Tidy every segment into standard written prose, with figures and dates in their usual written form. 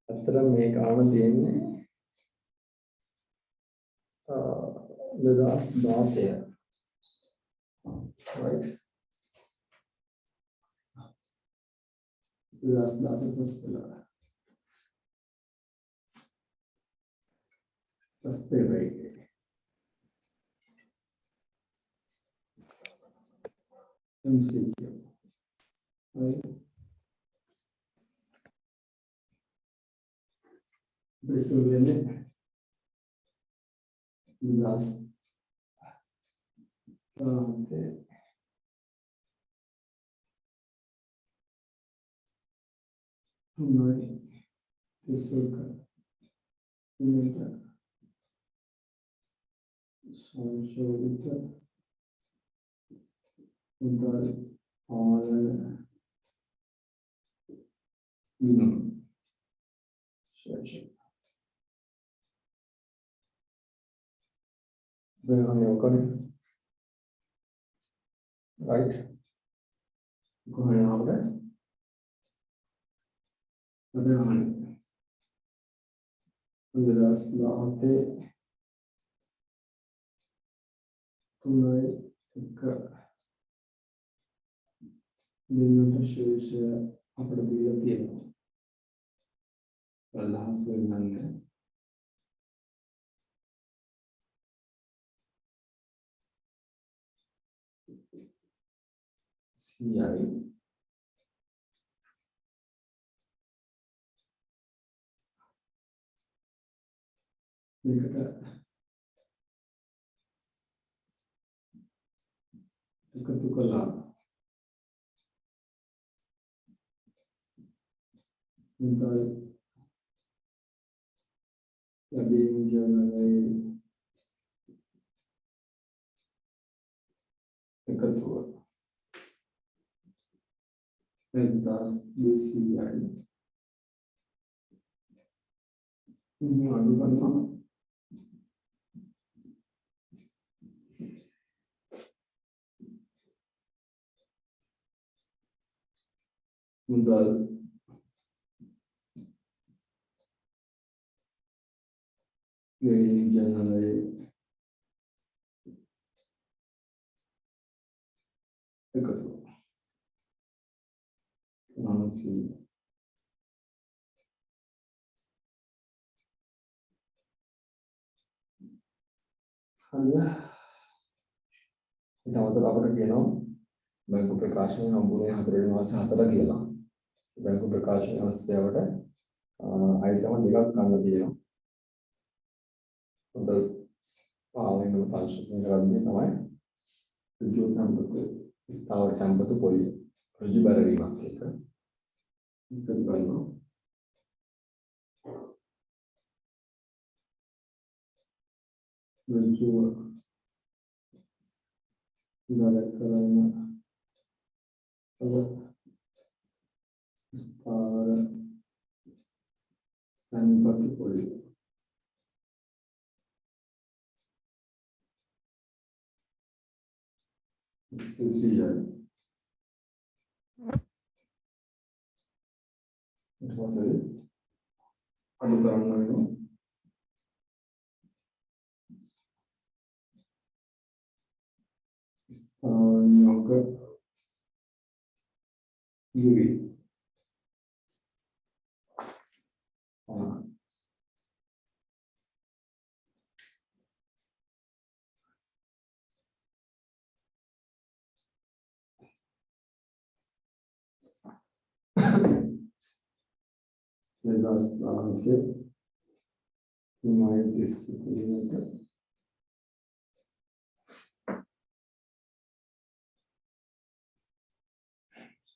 අතර මේ ගාන තියෙන්නේ 2016 right 2016 plus पेला plus पे भाई MCQ right बेसिकली last हमारे इसका इनका संशोधित उधर और right going on there लाते तुम्हारे का दिन शेष अपने दिल के अल्लाह से मानने CI එකතු කළා මුදල් ලැබීම් ජනරේ එකතුව 1200යි ini අඩු කරනවා मुद्दल ये जनरल एकतो मानसी हल्ला इतना मतलब आपने किया ना बैंक प्रकाश में हम बोले यहाँ पर वहाँ से हाथ लग गया बैंक प्रकाश में से आवड़े आइटम दिखा करना दिया मतलब पावन में सांस्कृतिक नगराधि में हमारे जो हम तो स्थावर कैंप तो बोली रुचि बारहवीं मार्के का कभी करना रुचि बारह करना स्थावर कैंप तो बोली CI itu masih ada barang lain yoga ini Ledas lahir lumayan disiplin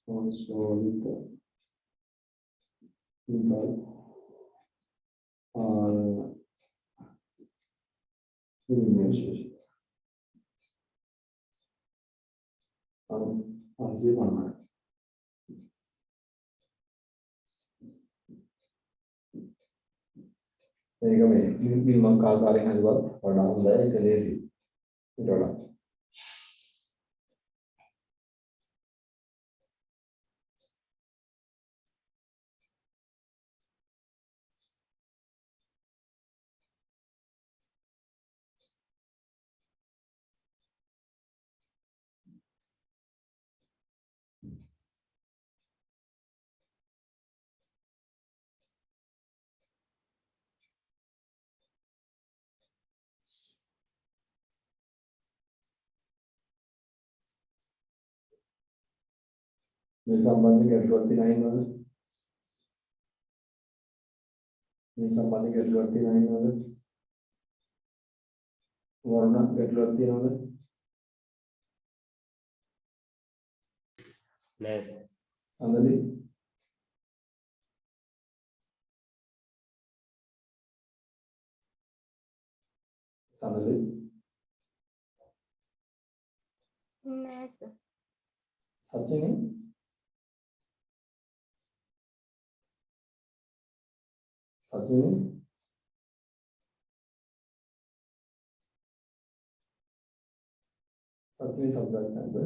consolida mental ini así mana ඒක මේ බිම්මක් ආකාරයෙන් හදුවත් වඩා හොඳයි ඒක ලේසි ඊට වඩා මේ සම්බන්ධ ගැටලුවක් තියෙනවා නේද? මේ සම්බන්ධ ගැටලුවක් තියෙනවා නේද? වර්ණ ගැටලුවක් තියෙනවද? නෑ සඳලි සඳලි නෑ සර්. සචිනි සචිනි සචිනි සබ්ජෙක්ට් නැද්ද?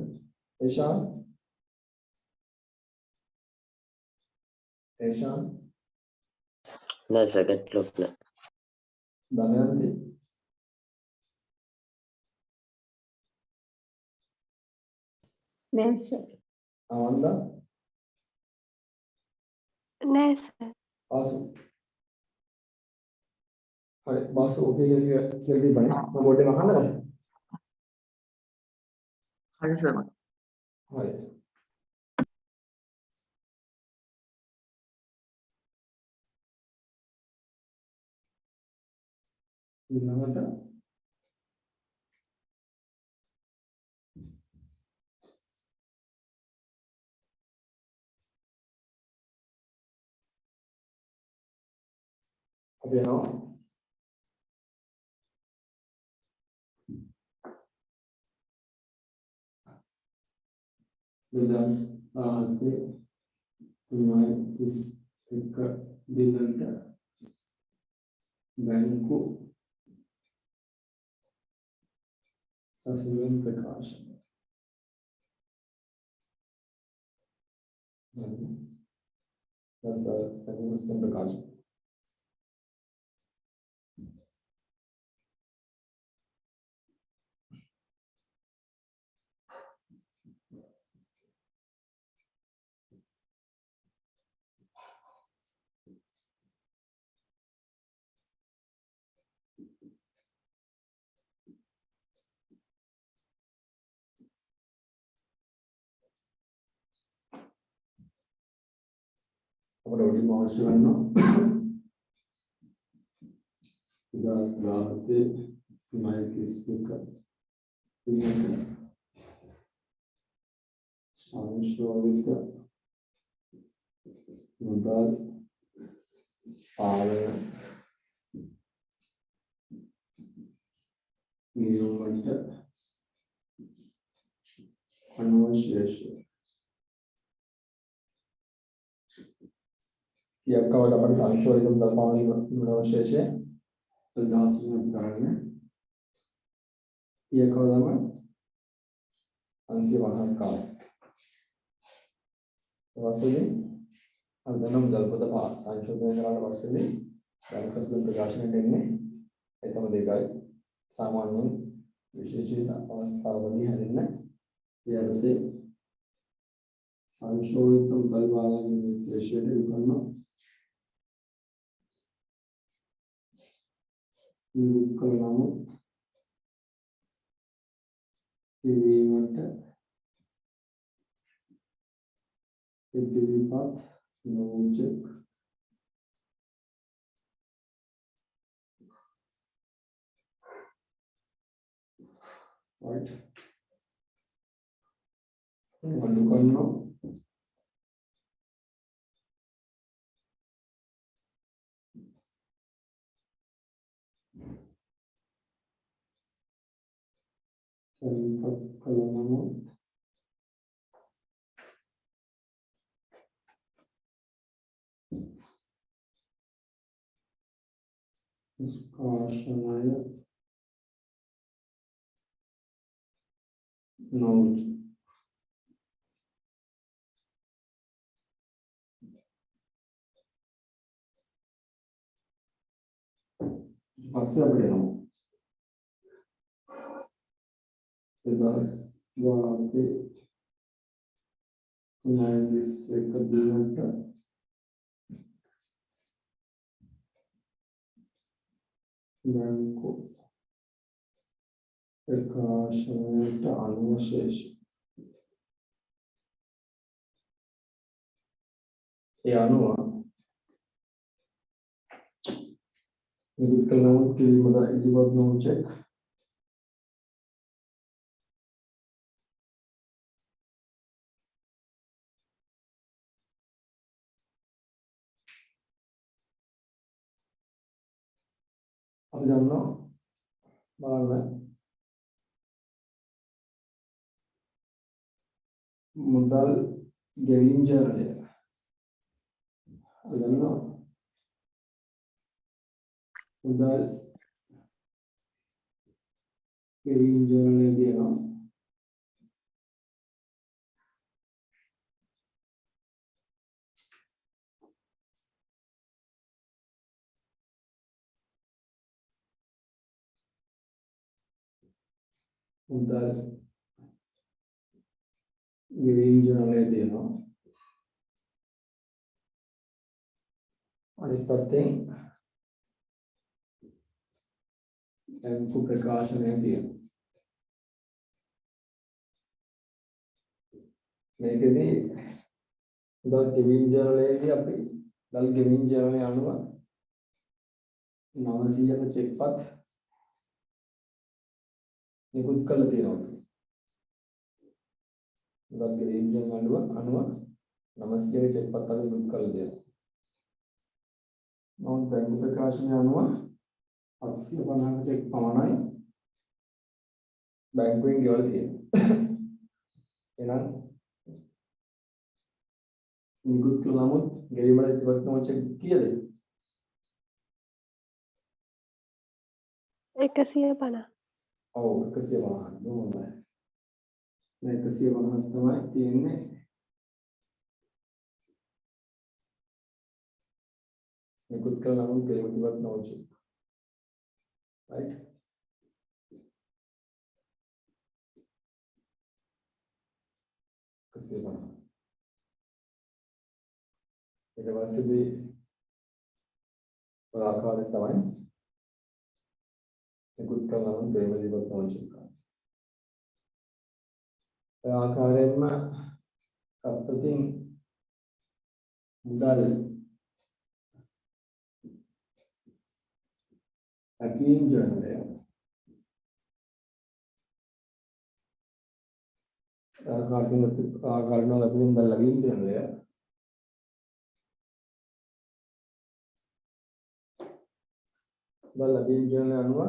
ඒෂාන් නෑ සෙකන්ඩ් ලොක් නෑ දමයන්ති නෑ සර්. ආනන්ද නෑ සර්. ආසු හරි බාසු ඔකේ කියලා බණස් මම බෝඩ් එක අහන්නද? හරි සර්. හරි ඊළඟට අපි යනවා දෙදස් 17 තුනයි 31 දිනකට බැංකු සසුන් ප්‍රකාශන සසුන් ප්‍රකාශන අපිට උඩින් අවශ්‍ය වෙනවා 2017 31 දිනක සංශෝධිත මුදල් පාලන නියමයට අනුශේෂය යක්කවට අපිට සංශෝධිත මුදල් පාලන අනුශේෂය 1000 ගන්න යක්කව තමයි 550ක් ආවා ඊපස්සේ අදන මුදල් පොත සංශෝධනය කරලා පස්සේ බැංකු සසුන් ප්‍රකාශනයට එන්නේ ඒ තමයි දෙකයි සාමාන්‍යයෙන් විශේෂිත අවස්ථාවලදී හැදෙන්න ඊයරතේ සංශෝධිත මුදල් පාලන විශේෂයට විකරනවා විකරනම ඉවීමට ඉදිරිපත් නොචෙක් right වලු කරනවා සම්පත් කලනම ස්කාශනය නෝට් පස්සේ අපිට එනවා 2017 31 දිනකට බැංකු ප්‍රකාශනයට අනුශේෂ ඒ අනුව නිකුත් කළ නමුත් කිරීමද ඉදිරිපත් නොවන චෙක් අපි දන්නවා බලන්න මුදල් ගෙවීම් ජර්නලය අපි දන්නවා මුදල් ගෙවීම් ජර්නලය දෙනවා මුදල් ගෙවීම් ජර්නලය දෙනවා අනිත් පැත්තෙන් බැංකු ප්‍රකාශනය තියෙනවා මේකෙදී මුදල් ගෙවීම් ජර්නලයේදී අපි මුදල් ගෙවීම් ජර්නලය අනුව 900ක චෙක්පත් නිකුත් කළ තියෙනවා මුදල් ගෙවීම් ජර්නලය අනුව 900ක චෙක්පත් අපි නිකුත් කළ තියෙනවා නමුත් බැංකු ප්‍රකාශනය අනුව 750ක චෙක් පමණයි බැංකුවෙන් ගෙවලා තියෙනවා එහෙනම් නිකුත් කළ නමුත් ගෙවීමට ඉවත් නොවන චෙක් කීයද 150. ඔව් 150 නෝමයි මේ 150 තමයි තියෙන්නේ නිකුත් කළ නමුත් ගෙවීමට ඉවත් නොවන චෙක් right කසියපන ඊට පස්සේ ආකාරය තමයි නිකුත් කළ නමුත් ගෙවීමට ඉවත් නොවන චෙක් ඒ ආකාරයෙන්ම අත්‍යතින් මුදල් අකීම් ජර්නලය ආකාරණ ලැබෙන ලැබීම් ජර්නලය ලැබීම් ජර්නලය අනුව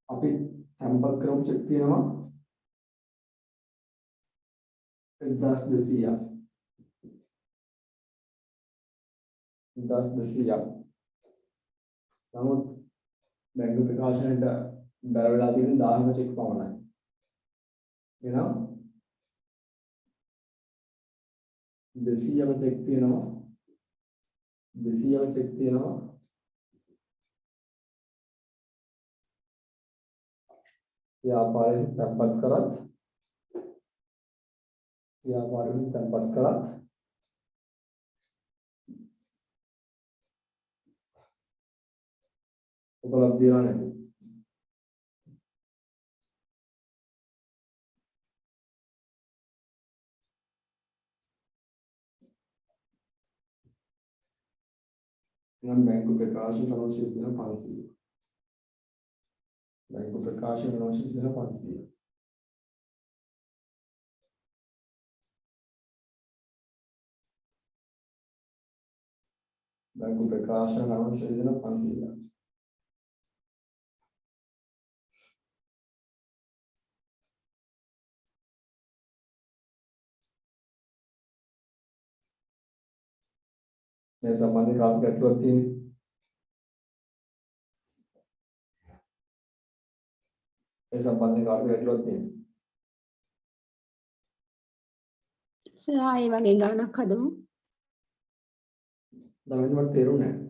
අපි තැන්පත් කරමු චෙක් තියෙනවා 1200 නමුත් බැංකු ප්‍රකාශනයට බැර වෙලා තියෙන 1000ක චෙක් පමණයි. එහෙනම් 200ක චෙක් තියෙනවා 200ක චෙක් තියෙනවා ව්‍යාපාරයෙන් තැන්පත් කරත් උපලබ්ධ වෙලා නැහැ. නම් බැංකු ප්‍රකාශන අවශ්‍ය වෙන 500. බැංකු ප්‍රකාශන අවශ්‍ය වෙන 500. බැංකු ප්‍රකාශන අවශ්‍ය වෙන 500. මේ සම්බන්ධ කාර්ය ගැටලුවක් තියෙනවා. ඒ සම්බන්ධ කාර්ය ගැටලුවක් තියෙනවා. සර් ඒ වගේ ගානක් හදමු. දැන් මට තේරුණා නෑ.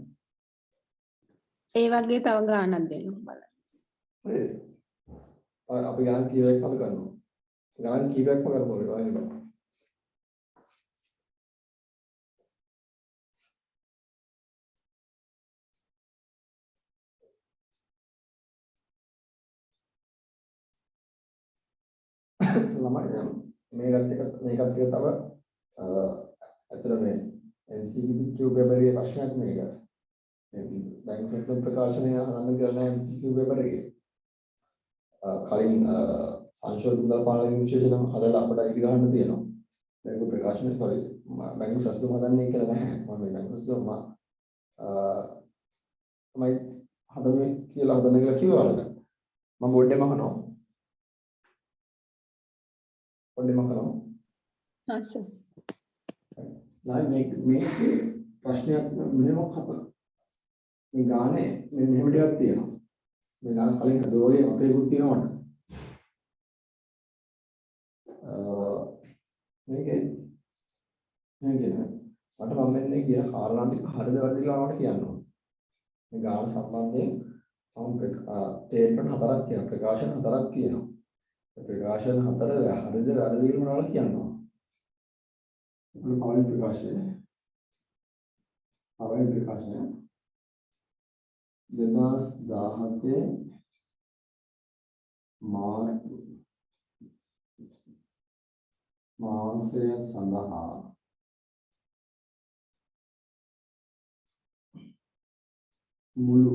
ඒ වගේ තව ගානක් දෙන්න බලන්න. හරිද? අපි ගාන කීයක් හද ගන්නවා. ගාන කීයක්ම කරමු ඒක. ළමයි මේකත් එක තව අතර මේ MCQ පෙපරේ ප්‍රශ්නයක් මේක. බැංකු ප්‍රශ්න ප්‍රකාශනය හදන්න කියලා MCQ පෙපර් එකේ. කලින් සංශෝධන දල පාලන විශේෂණ හදලා අපට ඉදි ගන්න තියෙනවා. බැංකු ප්‍රකාශන බැංකු සස්තු හදන්නේ කියලා නැහැ. මම මේ බැංකු සස්තු තමයි හදන්නේ කියලා හදන්න කියලා කිව්වලද? මම බෝඩ් එකේ මහනවා. බෝඩ් එකේ මහනවා. හා සර්. මේක ප්‍රශ්නයක් මෙහෙමක් අප මේ ගානේ මෙහෙම ටිකක් තියෙනවා. මේ ගාන කලින් හදෝලේ අපේකුත් තියෙනවනේ. මේකේ මට මම මෙන්නේ කියන කාරණා ටික හරිද වැරදිද කියලා මට කියන්න ඕන. මේ ගාන සම්බන්ධයෙන් මම ස්ටේට්මන්ට් හතරක් කියන ප්‍රකාශන හතරක් කියනවා. ඒ ප්‍රකාශන හතර හරිද වැරදිද කියලා මට කියන්න ඕන. පළවෙනි ප්‍රකාශනය 2017 මාසය සඳහා මුළු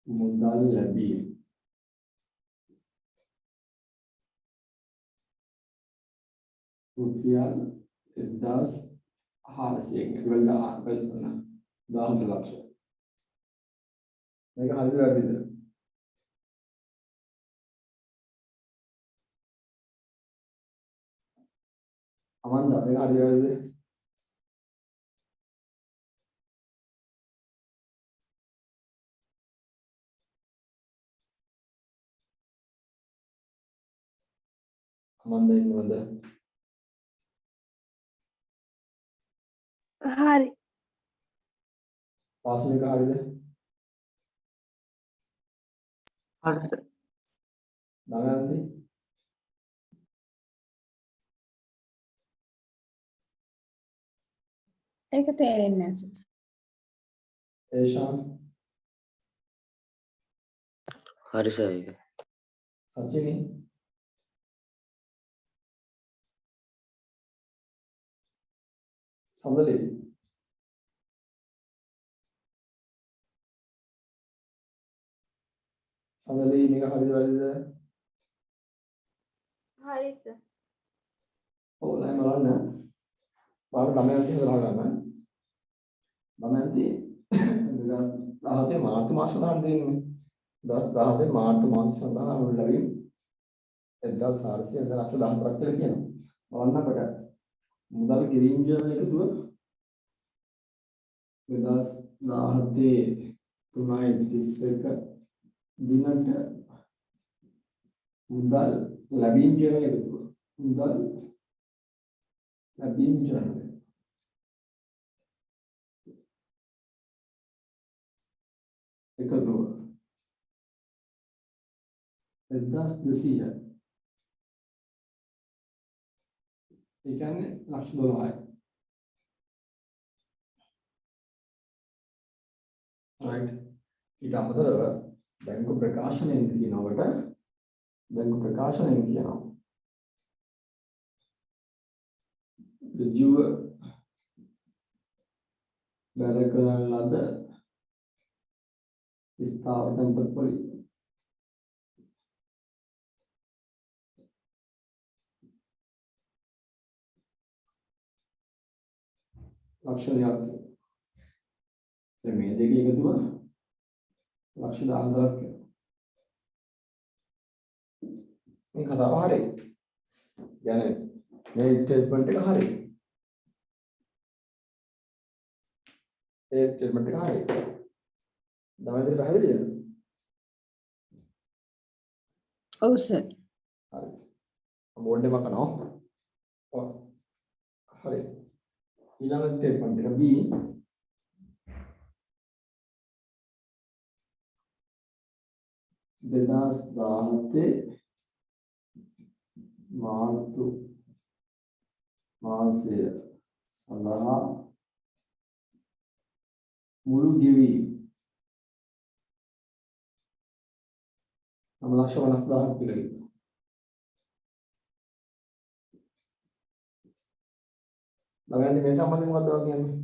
මුදල් ලැබීම රුපියල් 1400 ලක්ෂ. මේක හරිද වැරදිද? අමන්ද මේක හරිද වැරදිද? අමන්ද ඉන්නවද? හරි. පාසලක හරිද? හරි සර්. දඟලන්නේ? ඒක තේරෙන්නේ නැහැ සර්. ඒෂාන් හරි සර්. සචිනි සඳලේ මේක හරිද වැරදිද? හරි සර්. ඔව් දැන් බලන්න. බලන්න දමයන්ති හදලා ගන්න. දමයන්ති 2017 මාර්තු මාස සඳහන් දෙන්නේ. 2017 මාර්තු මාස සඳහන් ලැබීම් 1400 ලක්ෂ 14ක් කියලා කියනවා. බලන්න අපට මුදල් ගෙවීම් කියන එකතුව 2017 3.31 දිනට මුදල් ලැබීම් කියන එකතුව මුදල් ලැබීම් කියන එකතුව 1200 ඒ කියන්නේ ලක්ෂ 12යි. right. ඊට අමතරව බැංකු ප්‍රකාශනයෙන් කියනකොට බැංකු ප්‍රකාශනයෙන් කියනවා ඍජුව බැල කරන ලද ස්ථාවර සම්පත් පොලි ලක්ෂණයක් මේ දෙකේ එකතුව ලක්ෂ 10,000ක් මේ කතාව හරි. يعني මේ ස්ටේට්මන්ට් එක හරි. ඒ ස්ටේට්මන්ට් එක හරි. දවල්ට පැහැදිලිද? ඔව් සර්. හරි. බෝඩ් එක මකනවා. ඔව්. හරි. ඊළඟ ස්ටේට්මන්ට් එක B 2017 මාර්තු මාසය සඳහා මුළු ගෙවීම 9,50,000ක් කියලා. ළමයන්ට මේ සම්බන්ධයෙන් මොකක්ද ඔයා කියන්නේ?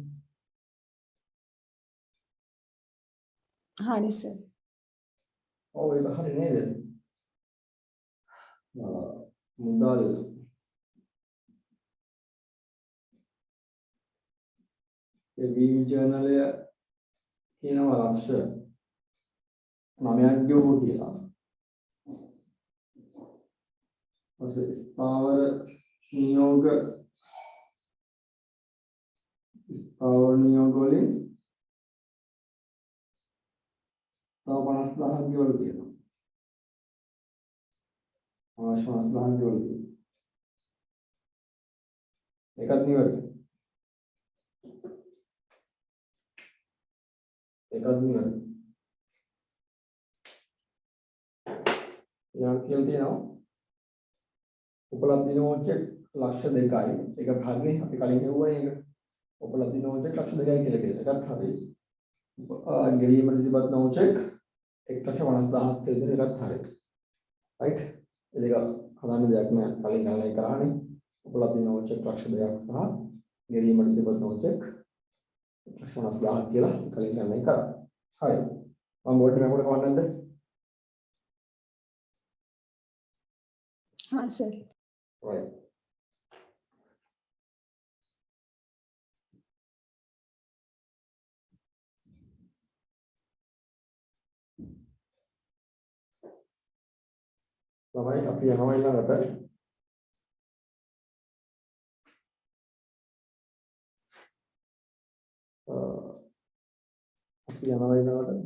හරි සර්. ඔව් ඒක හරි නේද? මුදල් ඒ වීම් ජර්නලය කියනවා ලක්ෂ 9ක් ගෙවුවා කියලා. ඊට ස්ථාවර නියෝග වලින් තව 50000ක් ගෙවලා තියෙනවා. 50000ක් ගෙවලා තියෙනවා. ඒකත් නිවැරදි. ඒකත් නිවැරදි. යා කියලා තියෙනවා. උපලබ්ධ නෝචෙක් ලක්ෂ 2යි. ඒක හරිනේ. අපි කලින් කියුවා ඒක. උපලබ්ධ නෝචෙක් ලක්ෂ 2යි කියලා කියනවා. ඒකත් හරි. ගෙවීම ප්‍රතිපද නෝචෙක් 1,50,000ක් කියලා ඒකත් හරි. රයිට්. ඒක හදාන්න දෙයක් නෑ. කලින් ගණනය කරානේ. උපලබ්ධ නෝචෙක් ලක්ෂ 2ක් සහ ගෙවීම ප්‍රතිපද නෝචෙක් 1,50,000ක් කියලා කලින් ගණනය කරා. හරි. මම බෝඩ් එකේ නෝට කවන්නද? हाँ सर. Right. ළමයි අපි යනවා ඊළඟට අපි යනවා ඊළඟට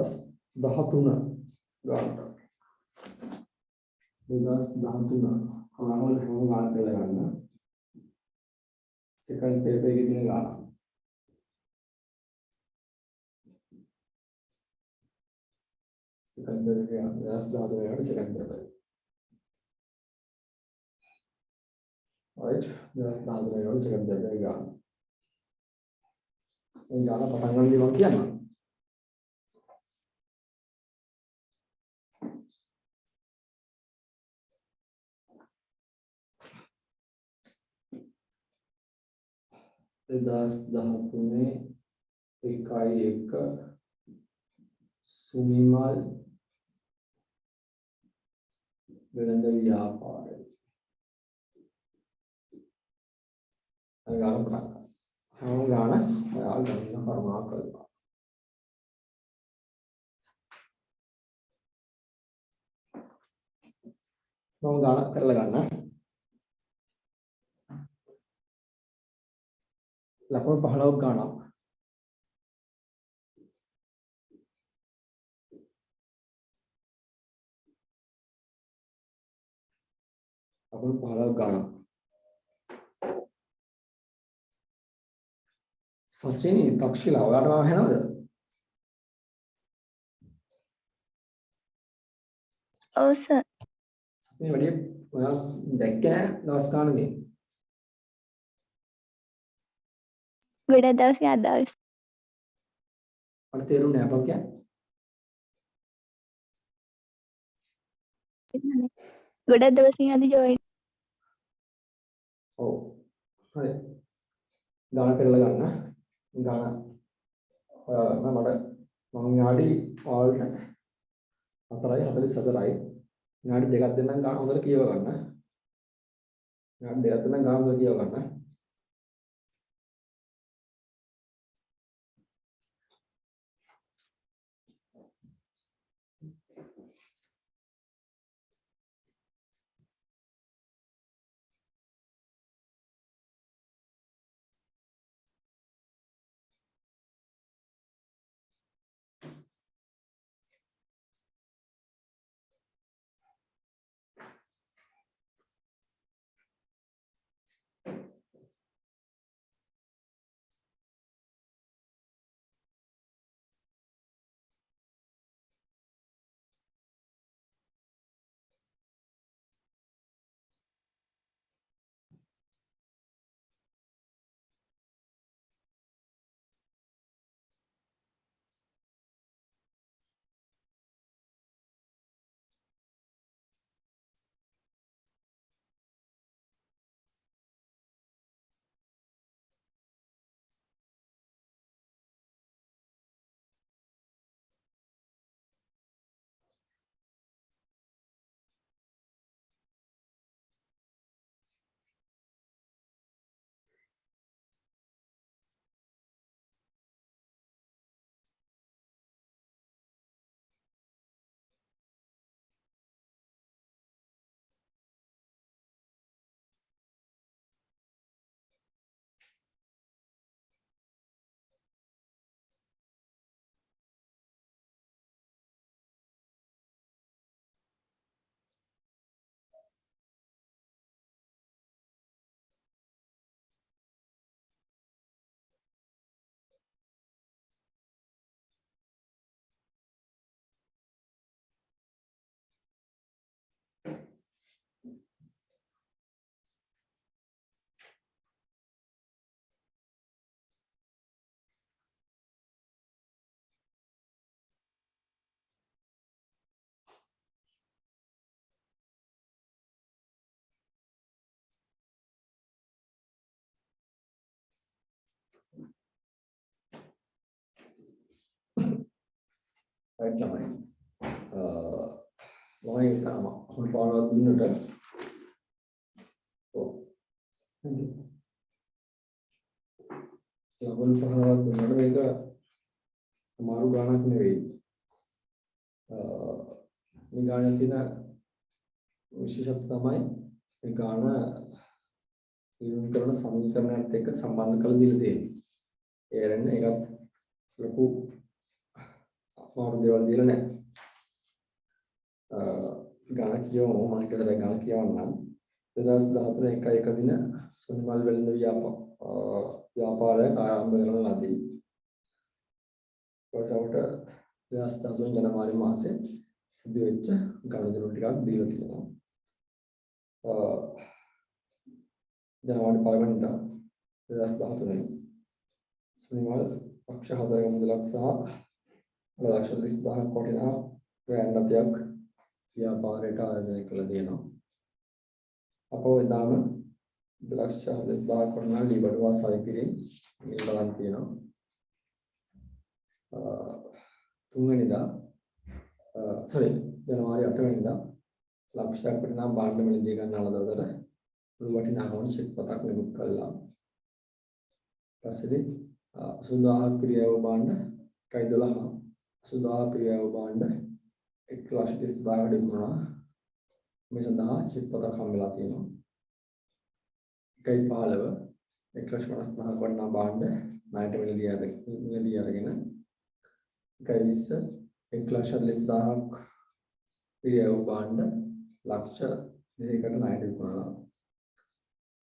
2013 ගානට 2013 ආවල් හැම ගානක් කියලා ගන්න සෙකන්ඩ් පේපර් එකේ තියෙන ගාන සෙකන්ඩ් පේපර් එකේ 2013 කට සෙකන්ඩ් පේපර් right 2013 කට සෙකන්ඩ් පේපර් එක ගාන මේ ගාන පටන් ගන්න දේ මම කියන්නම් Das dahatune එකයි එක සුනිමල් වෙළඳ ව්‍යාපාරය අගාන පටන් හැම ගාන ඔයාලා ගන්න කරුණා කරලා මම ගානක් කරලා ගන්න ලකුණු 15ක් ගානක් ලකුණු 15ක් ගානක් සචිනි තක්ෂිලා ඔයාලට මම හෙනවද? ඔව් සර්. සචිනි වැඩි ඔයා දැක්කේ දවස් ගානකින් ගොඩක් දවස් අදවස්. මට තේරුන්නේ නැහැ අපෝ කියන්නේ ගොඩක් දවසින් අද ජොයින්. ඔව් හරි ගාන කරලා ගන්න ගාන ඔයාලා මට මම යාඩි වලට 4:44යි යාඩි දෙකක් දෙන්නම් ගාන හොඳට කියව ගන්න යාඩි දෙකක් දෙන්නම් ගාන හොඳට කියව ගන්න right ළමයි ළමයි තාම හුල් පානවත් දුන්නට ඔව් ලකුණු 5ක් දුන්නට මේක අමාරු ගාණක් නෙවෙයි මේ ගාණේ තියෙන විශේෂත්වය තමයි මේ ගාණ ඉවුම් කරන සමීකරණයත් එක්ක සම්බන්ධ කරලා දීලා තියෙන්නේ. ඒ කියන්නේ ඒකත් ලොකු අමාරු දේවල් දීලා නැහැ. ගාණ කියවමු මම කියලා ගාණ කියවන්නම්. 2013 1 දින සුනිමල් වෙළඳ ව්‍යාපාරය ආරම්භ කරන ලදී. ඊට 2013 ජනවාරි මාසයේ සිදුවෙච්ච ගණදෙනු ටිකක් දීලා තියෙනවා. ජනවාරි 1 වෙනිදා 2013 සුනිමල් පක්ෂ 4 මුදලක් සහ 1,30,000ක් වටිනා බ්‍රෑන්ඩ් ව්‍යාපාරයට ආයෝජනය කළ දෙනවා. අපෝ එදාම 1,40,000ක් වටිනා ලීබඩුවා සවිකිරීම මේ බලන් තියෙනවා. 3 වෙනිදා ජනවාරි 8 වෙනිදා ලක්ෂයක් වටිනා භාණ්ඩ මිලදී ගන්නා ලදවතට මුළු වටිනාකම චෙක් පතක් නිකුත් කළා. පස්සේ 80,000ක් පිරියව භාණ්ඩ 1.12 80,000 පිරියව භාණ්ඩ 1,30,000කට විකුණුණා. මේ සඳහා චෙක් පතක් හම්බෙලා තියෙනවා. 1.15 1,50,000ක් වටිනා භාණ්ඩ ණයට මිලදී අරගෙන 1.20 1,40,000ක් පිරියව භාණ්ඩ ලක්ෂ 2කට ණයට විකුණනවා.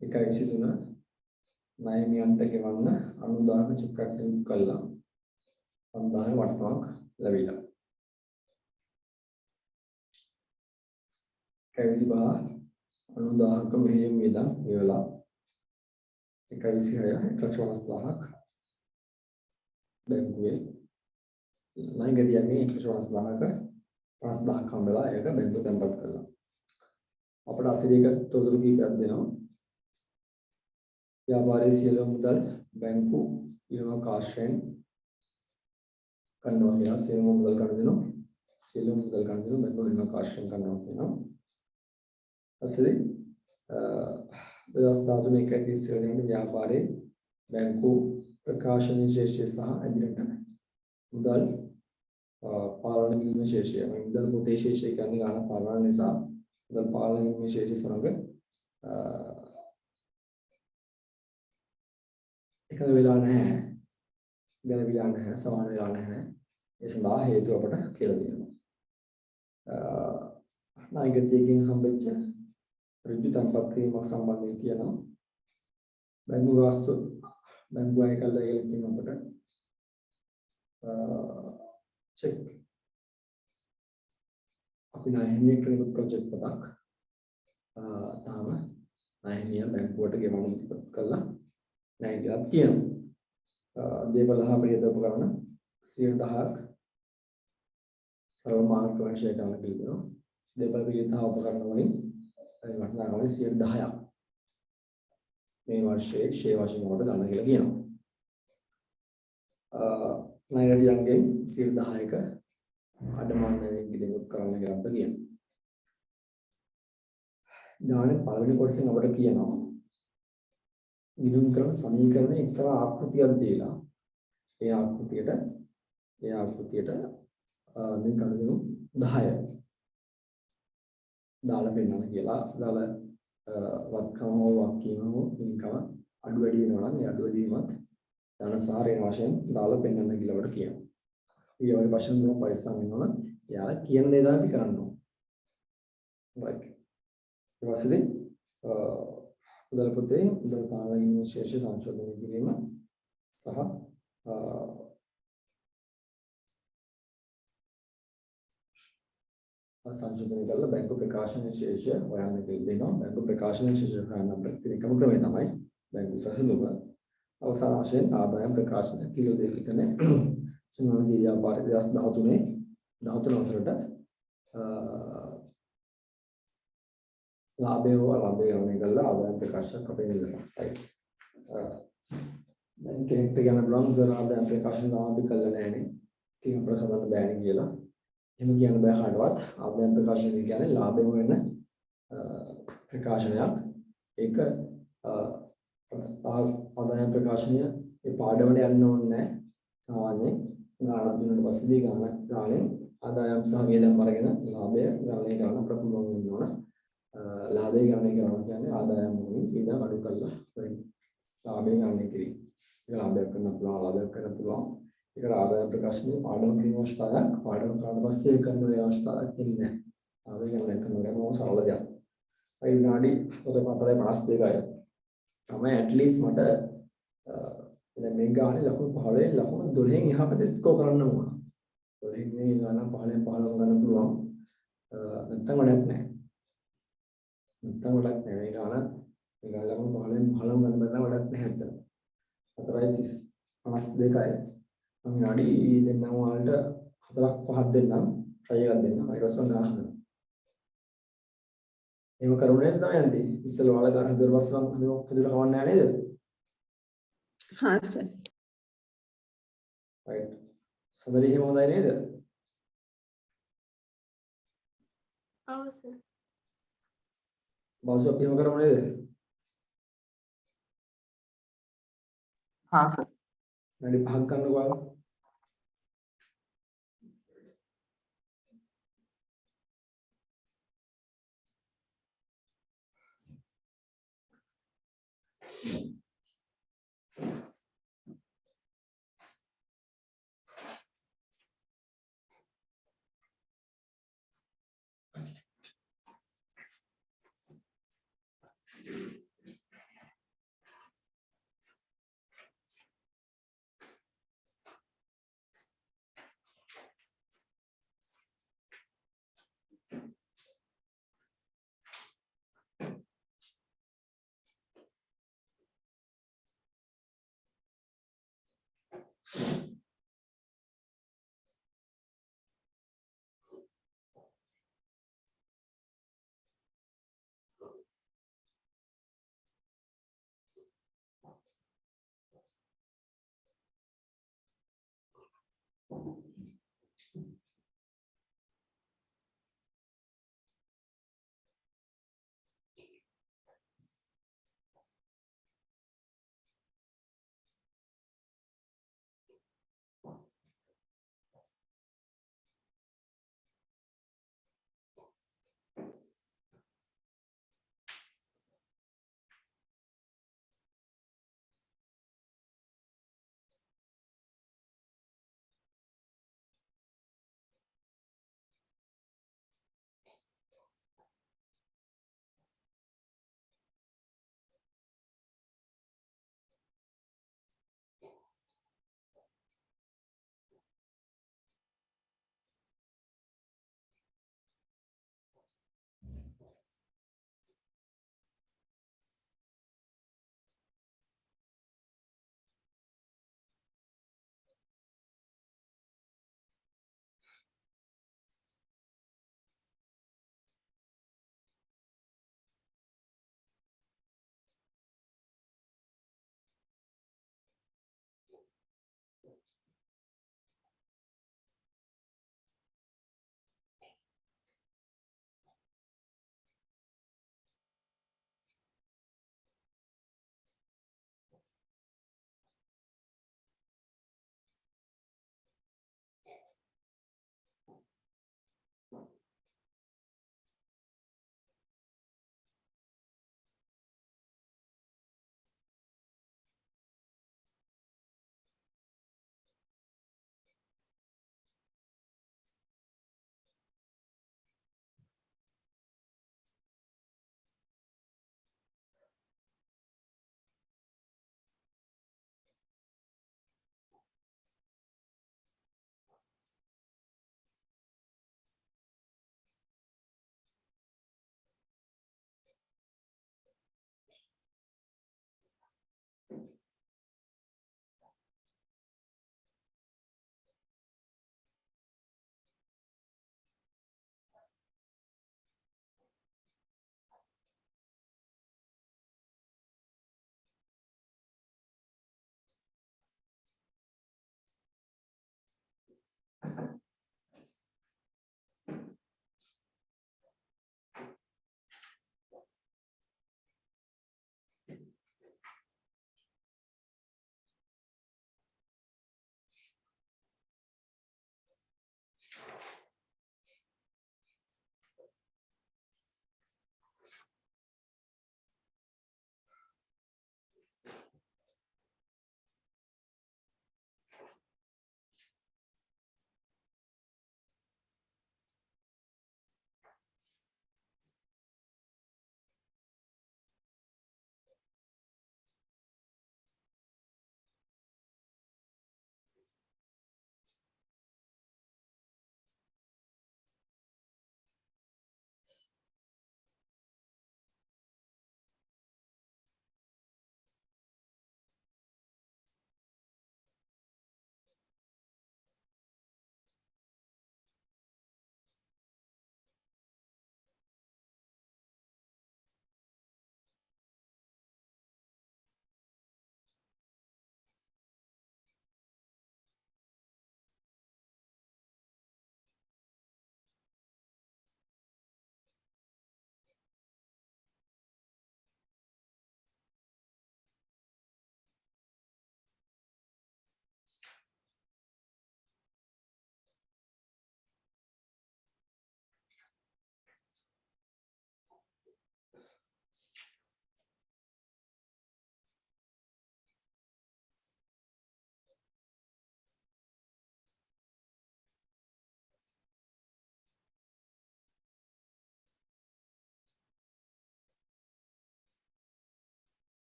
1.23 ණයමියන්ට ගෙවන්න 90,000ක චෙක් එකක් නිකුත් කළා. 5000 වටනක් ලැබිලා. 1.25 90,000ක මෙහෙයුම් වියදම් ගෙවලා 1.26 1,50,000ක් බැංකුවේ ණය ගෙඩියන්නේ 1,50,000ක 50,000ක් හම්බෙලා ඒක බැංකුවට තැන්පත් කළා. අපට අතිරේක තොරතුරු කීපයක් දෙනවා. ව්‍යාපාරයේ සියලු මුදල් බැංකු ඊළඟ කාශ්‍රයෙන් කරනවා කියලා සියලු මුදල් ගන්න දෙනවා. සියලු මුදල් ගන්න දෙනවා බැංකුව ඊළඟ කාශ්‍රයෙන් කරනවා කියනවා. ඊපස්සේ 2013 1 වෙනිදා ව්‍යාපාරයේ බැංකු ප්‍රකාශන ශේෂය සහ ඉදිරියට මුදල් පාලන කිරීම ශේෂය මුදල් පොතේ ශේෂය කියන්නේ ගන්න පාලන නිසා මුදල් පාලන කිරීම ශේෂය සමග එක වෙලා නැහැ ගැලවිලා නැහැ සමාන වෙලා නැහැ ඒ සඳහා හේතු අපට කියලා දෙනවා නායකත්වයෙන් හම්බෙච්ච ඍජු තම්පත් කිරීමක් සම්බන්ධයෙන් කියනවා බැංකු වාස්තු බැංකු අය කළා කියලා කියන අපට චෙක් අපි ණයහිමිය ක්‍රමික ප්‍රොජෙක්ට් පතක් තාම ණයහිමිය බැංකුවට ගෙවන්න ඉදිරිපත් කළා නැහැ කියලා කියනවා. දේපල හා ප්‍රියද උපකරණ 100,000ක් සරල මාර්ග වංශය ගන්න කියනවා. දේපල ප්‍රියද හා උපකරණ වලින් වටිනාකම 110ක් මේ වර්ෂයේ ෂේ වශයෙන් කොට ගන්න කියලා කියනවා. ණයගැටියන්ගෙන් 110ක අඩමානයෙන් ඉදිරිපත් කරන්න කියලා අපිට කියනවා. ඊළඟ පළවෙනි කොටසෙන් අපිට කියනවා නිරුම් කරන සමීකරණයේ එක්තරා ආකෘතියක් දීලා ඒ ආකෘතියට මේ කණුණු 10 දාලා පෙන්නන්න කියලා දාලා වත්කම හෝ වක්කීම හෝ ඉන්කම අඩු වැඩි වෙනවා නම් ඒ අඩු වැඩි වීමත් ධනසාරයෙන් වශයෙන් දාලා පෙන්නන්න කියලා අපිට කියනවා. ඊය වගේ වශයෙන් දුන්න පරිස්සම් වෙනවා නම් එයාලා කියන දේ දාලා අපි කරන්න ඕන. right. ඊට පස්සේ මුදල් පොතේ මුදල් පාලන විශේෂ සංශෝධනය කිරීම සහ සංශෝධනය කළා බැංකු ප්‍රකාශන විශේෂය හොයන්න කියලා දෙනවා. බැංකු ප්‍රකාශන විශේෂය හොයන්න ප්‍රතික්‍රම ක්‍රමය තමයි බැංකු සසඳුම. අවසාන වශයෙන් ආදායම් ප්‍රකාශන කිලෝ දෙකකනේ සුනාමී ව්‍යාපාර 2013 වසරට ලාභය ගණනය කළා ආදායම් ප්‍රකාශයක් අපේ ඉන්නවා. right. දැන් කෙනෙක්ට ගන්න බලන් සර් ආදායම් ප්‍රකාශන අපි කළා නෑනේ. ඉතින් අපිට හදන්න බෑනේ කියලා. එහෙම කියන්න බෑ කාටවත්. ආදායම් ප්‍රකාශනය කියන්නේ ලාභයෙන් වෙන ප්‍රකාශනයක්. ඒක ආදායම් ප්‍රකාශනය ඒ පාඩමට යන්න ඕනේ නැහැ. සාමාන්‍යයෙන් ගාණක් දුන්නාට පස්සේ ගාණෙන් ආදායම් සහ වියදම් අරගෙන ලාභය ගණනය කරන්න අපිට පුළුවන් වෙන්න ඕන. ලාභය ගණනය කරනවා කියන්නේ ආදායම් වලින් වියදම් අඩු කරලා ලාභය ගණනය කිරීම. ඒක ලාභයක් කරන්න පුළුවන්, ආදායයක් කරන්න පුළුවන්. ඒකට ආදායම් ප්‍රකාශනයේ පාඩම කිරීම අවස්ථාවක්, පාඩම කරන පස්සේ කරන අවස්ථාවක් ඉන්නේ නැහැ. ලාභය ගණනය කරනවා මොන සරල දෙයක්. අයි විනාඩි 4:52යි. තමයි at least මට දැන් මේ ගානේ ලකුණු 15 ලකුණු 12න් එහා පැත්තේ ස්කෝර් කරන්න ඕන. 12න් මේ ගාන 15න් 15 ගන්න පුළුවන්. නැත්තම් වැඩක් නැහැ. මේ ගාන ලකුණු 15න් 15 ගන්න බැලුවා වැඩක් නැහැ නැත්තම්. 4:52යි. මම විනාඩි දෙන්නම් වලට 4ක් 5ක් දෙන්නම්. try එකක් දෙන්නම්. ඊට පස්සේ මම ගන්න හදනවා. එහෙම කරුණේ තමයි යන්නේ. ඉස්සෙල්ලා ඔයාලා ගන්න හදුවා පස්සේ මම හදුවලා කවන්නේ නැහැ නේද? हाँ सर right. සඳරි එහෙම හොඳයි නේද? ඔව් සර්. බාසු අපි එහෙම කරමු නේද? हाँ सर වැඩි පහක් ගන්නකෝ ඔයාලා.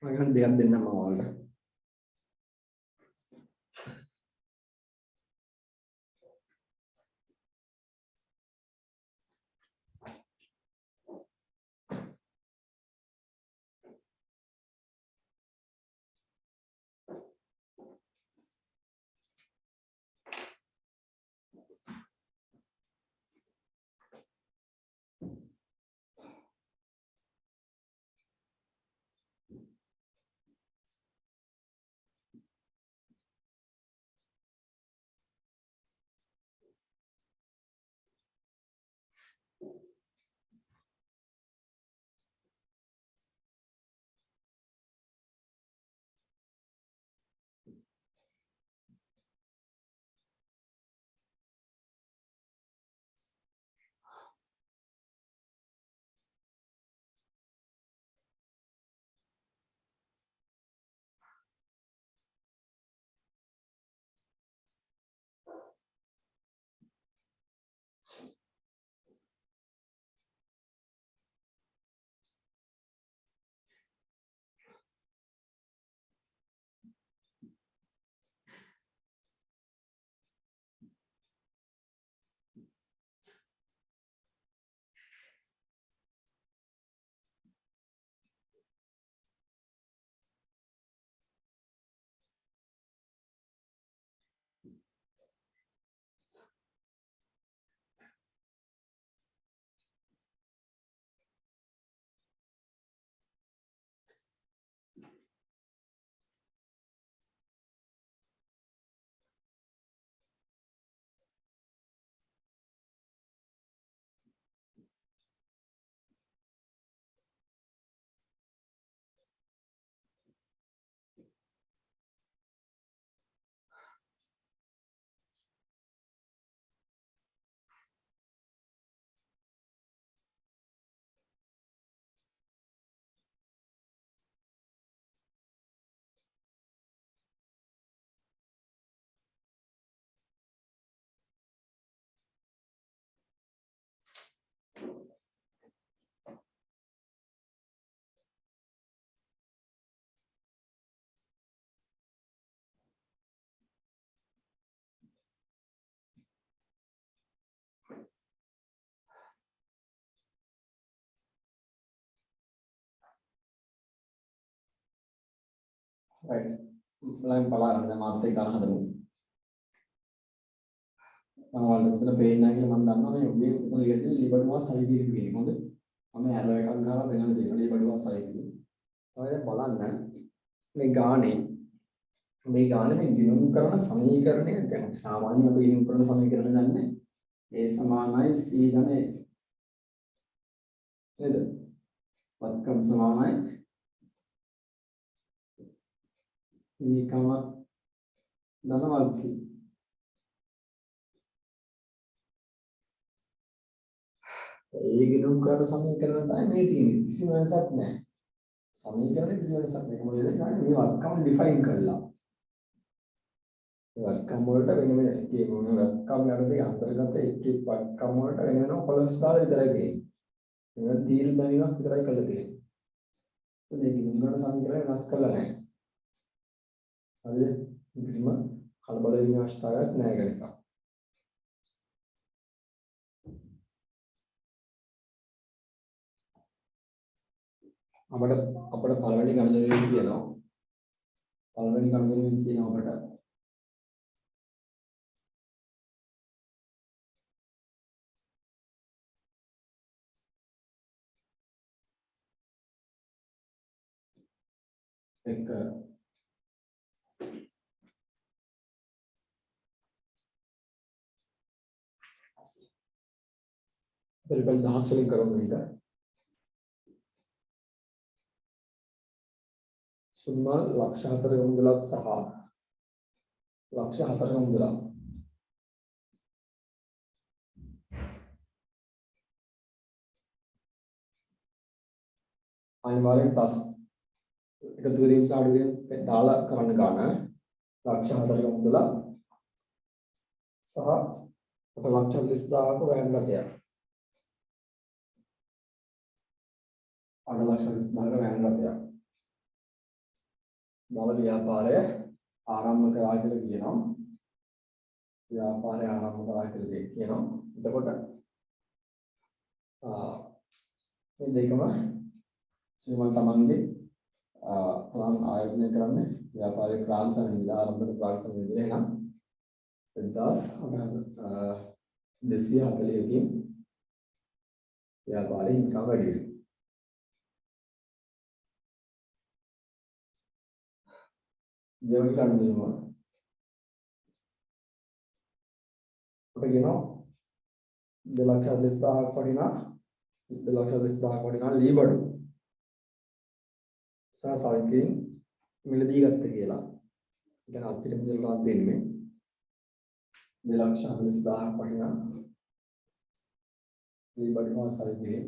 මම දෙයක් දෙන්නම් මම ඔයාලට. right බලන්න බලන්න දැන් මාත් එක්ක අර හදමු මම ඔයාලට මෙතන පේන්න කියලා මම දන්නවා මේ ඔබේ උතුම් ලියන්නේ ලිබඩුවා සයිඩ් එක කියන්නේ හොඳ මම ඇරෝ එකක් ගහලා වෙනම දෙනවා ලිබඩුවා සයිඩ් එක ඔයාලා බලන්න මේ ගානේ මේ දිනුම් කරන සමීකරණය දැන් අපි සාමාන්‍යයෙන් අපි දිනුම් කරන සමීකරණ ගන්න A සමානයි C ධනේ නේද වත්කම් සමානයි නිකම ධනවත්කි ඒ දිනුම් කරන සමීකරණ තමයි මේ තියෙන්නේ කිසිම වෙනසක් නැහැ සමීකරණේ කිසි වෙනසක් නැහැ මොකද මේ වත්කම් ඩිෆයින් කරලා වත්කම් වලට වෙන වෙන කියමු මේ වත්කම් යටතේ අන්තර්ගත එක් වත්කම් වලට වෙන වෙනම කොලම්ස් දාලා විතරයි තියෙන්නේ මේවා තීර දැනීමක් විතරයි කරලා තියෙන්නේ මේ දිනුම් කරන සමීකරණය වෙනස් කරලා නැහැ හරිද කිසිම කලබල වෙන්න අවශ්‍යතාවයක් නැහැ ඒ නිසා අපිට පළවෙනි ගණනයෙන් කියනවා අපිට එක පරිබල් දහස් වලින් කරමු මේක සුම්මා ලක්ෂ 4 මුදලක් සහ ලක්ෂ 4 මුදලක් අනිවාර්යෙන් ප්ලස් එකතු කිරීම සහ අඩු කිරීම දාලා කරන්න ගන්න ලක්ෂ 4 මුදලක් සහ අප ලක්ෂ 30000ක වැය ගතියක් අඩ ලක්ෂ 30000ක වැය ගතියක් නව ව්‍යාපාරය ආරම්භ කරා කියලා කියනවා. ව්‍යාපාරය ආරම්භ කරා කියලා කියනවා. එතකොට මේ දෙකම සිමල් තමන්ගේ තමන් ආයෝජනය කරන්නේ ව්‍යාපාරයේ ප්‍රාන්තන විලා ආරම්භක ප්‍රාන්තන විලා නම් 240කින් ව්‍යාපාරේ ඉන්කම් වැඩි වෙනවා. දෙවනි කණ්ඩායම අපිට කියනවා 2,40,000ක් වටිනා 2,40,000ක් වටිනා ලී බඩු සහ සල්කෙන් මිලදී ගත්ත කියලා. ඒ කියන්නේ අපිට මුදල් ගන්න දෙන්නේ 2,40,000ක් වටිනා ලී බඩු සහ සල්කෙන්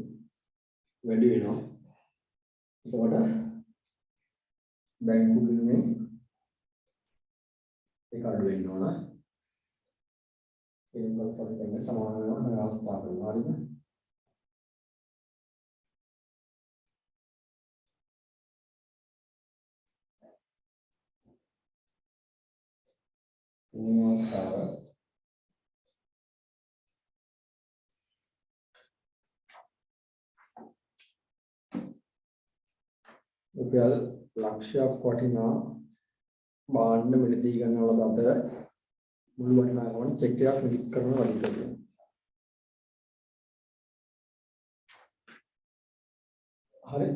වැඩි වෙනවා. එතකොට බැංකු ගිණුමෙන් ඒක අඩු වෙන්න ඕන. ඒක සමහරවිට සමාන වෙනවා මේ අවස්ථාවල. හරිද? මේ අවස්ථාව රුපියල් ලක්ෂයක් වටිනා භාණ්ඩ මිලදී ගන්නවලද අතර මුළු වටිනාකම චෙක් එකක් නිකුත් කරන වලින්. හරි.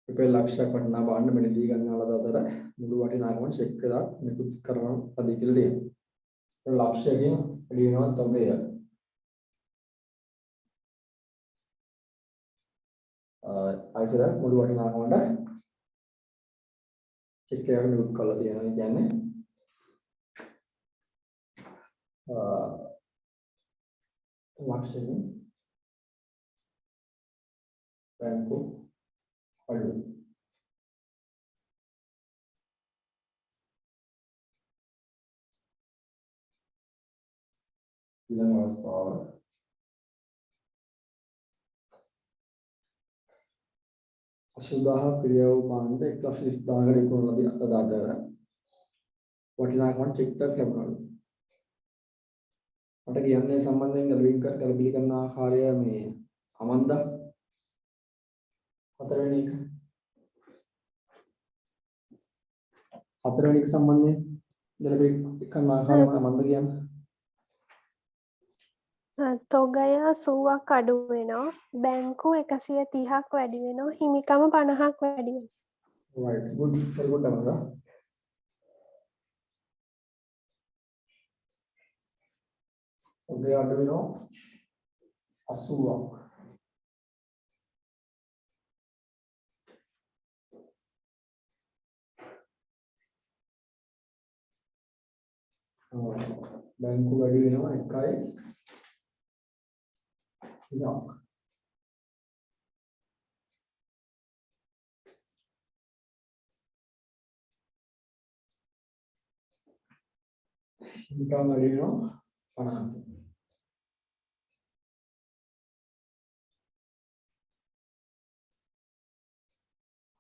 රුපියල් ලක්ෂයක් වටිනා භාණ්ඩ මිලදී ගන්නවලද අතර මුළු වටිනාකම චෙක් එකක් නිකුත් කරන වලින් කියලා දෙනවා. ලක්ෂයකින් වැඩි වෙනවා තොගය. ආයතන මුළු වටිනාකමට චෙක් එකක් නිකුත් කරලා තියෙනවා කියන්නේ ලක්ෂයෙන් බැංකු අඩු ඊළඟ අවස්ථාව 80,000 ක්‍රියාව බාණ්ඩ 1,20,000කට විකුණනදී අදාතර වටිනාකම චෙක් එකක් ලැබුණා. මට කියන්නේ සම්බන්ධයෙන් ගැළපිලි කරන ආකාරය මේ අමන්ද හතරවෙනි එක සම්බන්ධයෙන් ගැළපිලි කරන ආකාරය අමන්ද කියන්නේ තොගය 80ක් අඩු වෙනවා. බැංකු 130ක් වැඩි වෙනවා. හිමිකම 50ක් වැඩි වෙනවා. right good very good අමන්ද. තොගය අඩු වෙනවා 80ක්. බැංකු වැඩි වෙනවා 1යි ඉතින් ඉන්කම් වැඩි වෙනවා 50ක්.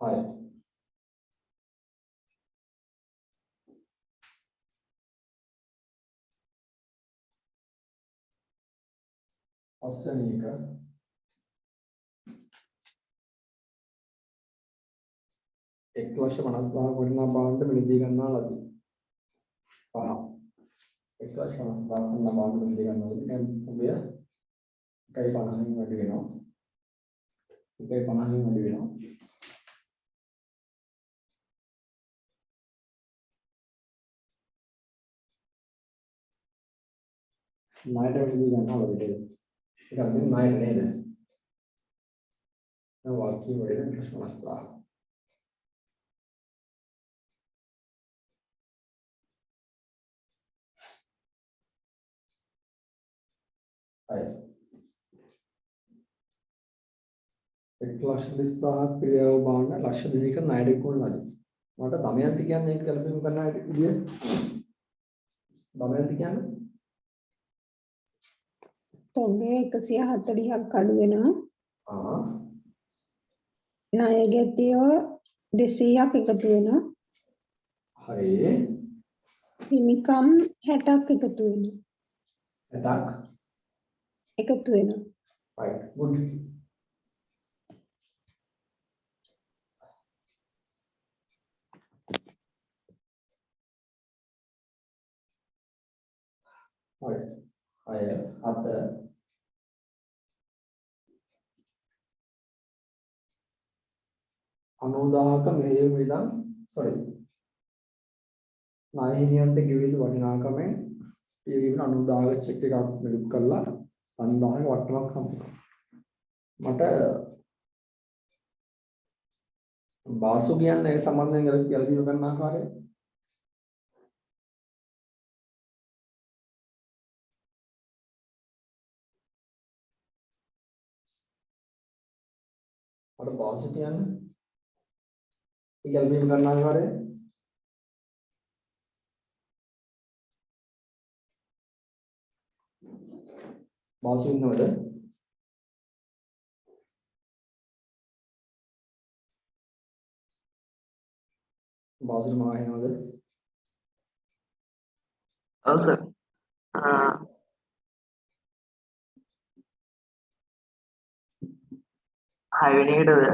හරි. අස්වැනි එක 1,50,000 වටිනා භාණ්ඩ මිලදී ගන්නා ලදී. 1,50,000 වටිනා භාණ්ඩ මිලදී ගන්නවා ලදී. දැන් ඔබය 1.50න් වැඩි වෙනවා. 1.50න් වැඩි වෙනවා. ණයට මිලදී ගන්නවා ලදී. ඒක අදින් ණයට නේද? දැන් වාක්‍ය වලින් ප්‍රශ්න අස්ලා. අය 1,20,000 ක්‍රියාව බාන්න ලක්ෂ දෙකක ණයට විකුණනවාද? මට දමයන්ති කියන්නේ ඒක ගැලපෙන්න කරන විදිය. දමයන්ති කියන්නේ තොගය 140ක් අඩු වෙනවා. ආ ණය ගැතියෝ 200ක් එකතු වෙනවා. හරි. හිමිකම් 60ක් එකතු වෙනවා. 60ක්. එකතු වෙනවා. right good. හරි. අය අත 90000ක මෙහෙයුම් වියදම් sorry නායහිමියන්ට ගෙවිය යුතු වටිනාකමෙන් ඊගෙන 90000ක චෙක් එකක් මෙලුප් කරලා 5000ක වට්ටමක් හම්බුනා. මට වාසු කියන්නේ ඒ සම්බන්ධයෙන් ගැලපීම ගන්න ආකාරය මට වාසු කියන්නේ ඒ ගැලපීම ගන්න ආකාරය වාසු ඉන්නවද? වාසුට මා එනවද? ඔව් සර්. හයවෙනි එකටද?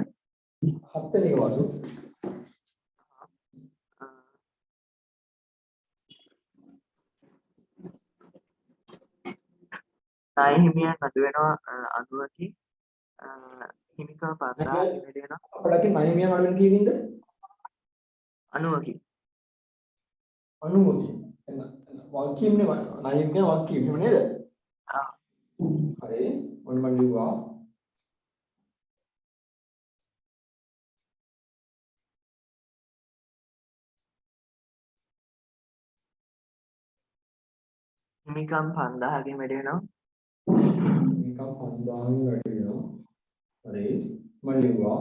හත්වෙනි එක වාසු. නාය හිමියන් අඩු වෙනවා 90කින්. හිමිකම් 5000කින් වැඩි වෙනවා අපලගේ නායහිමියන් අඩු වෙන කීකින්ද? 90කින්. 90කින්. එන්න වල්කීම්නේ නායහිමියන් වල්කීම් නෙමෙයි නේද? ආ. හරි. ඔන්න මම ලිව්වා. හිමිකම් 5000කින් වැඩි වෙනවා. නිකම් 5000 වැඩි වෙනවා. හරි. මම ලිව්වා.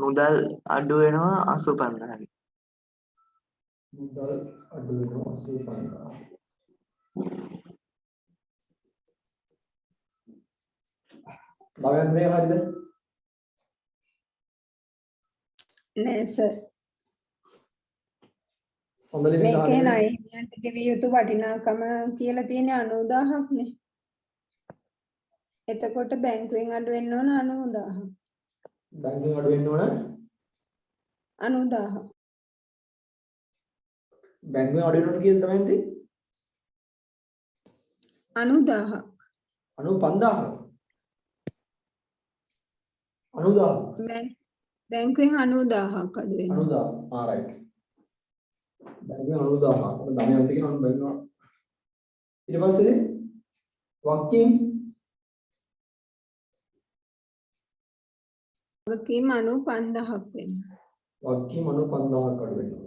මුදල් අඩු වෙනවා 85000කින්. මුදල් අඩු වෙනවා 85000. බගන්නේ හරිද? නෑ සර්. සඳලි මේකේ නයි හිමියන්ට ගෙවිය යුතු වටිනාකම කියලා තියෙන්නේ 90000ක් නේ. එතකොට බැංකුවෙන් අඩු වෙන්න ඕන 90000. බැංකුවෙන් අඩු වෙන්න ඕන 90000. බැංකුවෙන් අඩු වෙනකොට කීයද තමයි 90000ක්. 95000. 90000. බැංකුවෙන් 90000ක් අඩු වෙනවා. 90000. ආ රයිට්. බැංකුවෙන් 90000. ඔන්න දමයන්ට කියනවා බැංකුව. ඊට පස්සේ වක්කීම් වගකීම් 95000ක් වෙනවා. වක්කීම් 95000ක් අඩු වෙනවා.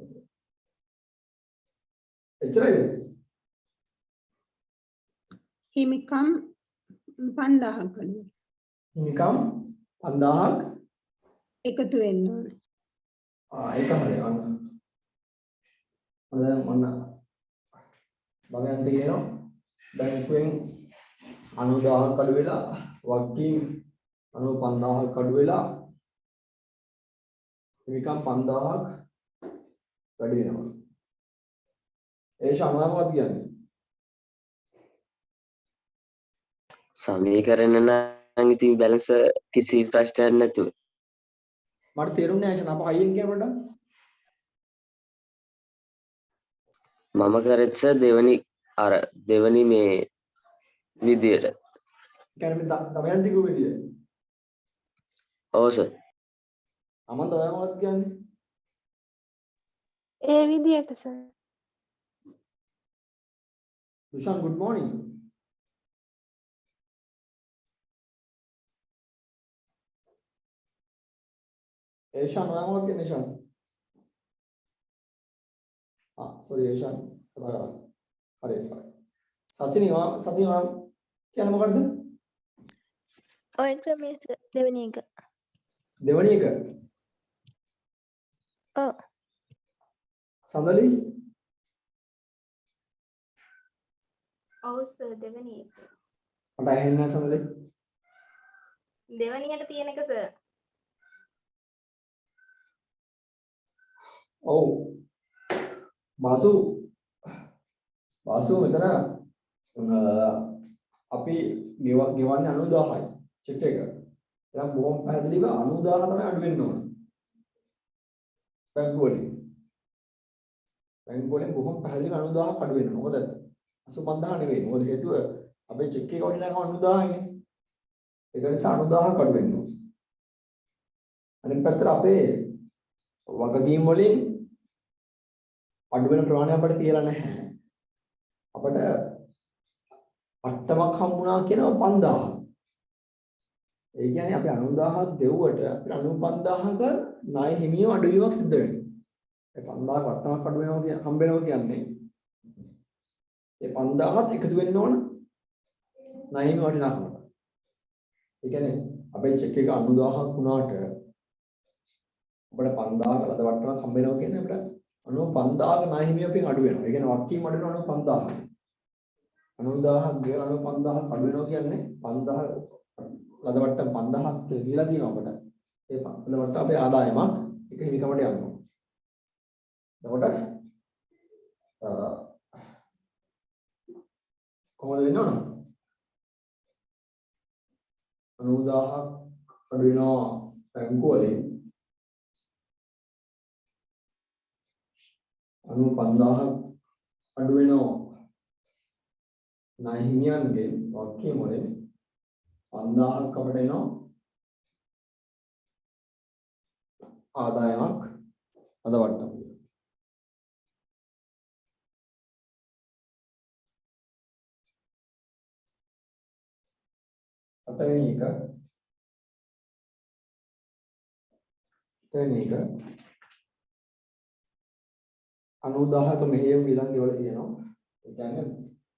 එච්චරයිද? හිමිකම් 5000ක් අඩු වෙනවා. නිකම් 5000ක් එකතු වෙන්න ඕනේ. ඒක හරි අන්න. දැන් ඔන්න බගයන්ට කියනවා බැංකුවෙන් 90000ක් අඩු වෙලා වක්කීම් 95000ක් අඩු වෙලා නිකම් 5000ක් වැඩි වෙනවා. ඒ සමානවත් කියන්නේ සමීකරණ නම් ඉතින් බැලන්ස් කිසි ප්‍රශ්නයක් නැතුව. මට තේරුන්නේ නැහැ ෂන් අප අයියෙන් කියන පොඩ්ඩක්. මම කරෙත් සර් දෙවනි මේ විදියට. කියන්නේ මේ දමයන්ති කිව්ව විදිය. ඔව් සර්. අමන් දමයන්වත් කියන්නේ ඒ විදියට sir. Dushan good morning. Eshan ඔයාමවත් කියන්නේ ෂාන්. sorry ඒෂාන් කතා කරා. හරි හරි. සචිනි කියන්නේ මොකද්ද? ඔය ක්‍රමයේ දෙවෙනි එක. දෙවනි එක. ඔව්. සඳලි ඔව් සර් දෙවෙනි එක. මට ඇහෙන්නේ නැහැ සඳලි. දෙවෙනියට තියෙන එක සර්. ඔව් වාසු මෙතන අපි ගෙවන්නේ 90000යි චෙක් එක. එහෙනම් බොහොම පැහැදිලිව 90000 තමයි අඩු වෙන්න ඕන. බැංකුව වලින් බොහොම පැහැදිලිව 90000ක් අඩු වෙන්න ඕන. මොකද 85000 නෙවෙයි. මොකද හේතුව අපේ චෙක් එක වටිනාකම 90000යිනේ. ඒක නිසා 90000ක් අඩු වෙන්න ඕන. අනිත් පැත්තට අපේ වගකීම් වලින් අඩු වෙන ප්‍රමාණය අපිට කියලා නැහැ. අපිට අට්ටමක් හම්බුණා කියනවා 5000. ඒ කියන්නේ අපි 90000ක් දෙව්වට අපිට 95000ක ණය හිමියව අඩුවීමක් සිද්ධ වෙනවා. ඒ 5000ක අට්ටමක් අඩු වෙනවා හම්බ වෙනවා කියන්නේ ඒ 5000ත් එකතු වෙන්න ඕන ණය හිමි වටිනාකමට. ඒ කියන්නේ අපේ චෙක් එක 90000ක් වුණාට අපිට 5000ක ලද වටනක් හම්බ වෙනවා කියන්නේ අපිට 95000ක ණය හිමියකින් අඩු වෙනවා. ඒ කියන්නේ වක්කීම් අඩු වෙනවා 95000. 90000ක් ගේ 95000ක් අඩු වෙනවා කියන්නේ 5000 ලද වට්ටම් 5000ක් කියලා තියෙනවා අපිට. ඒ ලද වට්ටම් අපේ ආදායමක් එක හිමිකමට යනවා. එතකොට කොහොමද වෙන්නේ නෝ? 90000ක් අඩු වෙනවා බැංකුව වලින් 95000ක් අඩු වෙනවා ණය හිමියන්ගේ වක්කීම් වලින් 5000ක් අපිට එනවා ආදායමක් අද වට්ටම්. අතවෙනි එක 90000ක මෙහෙයුම් විලං ගෙවල තියෙනවා. ඒ කියන්නේ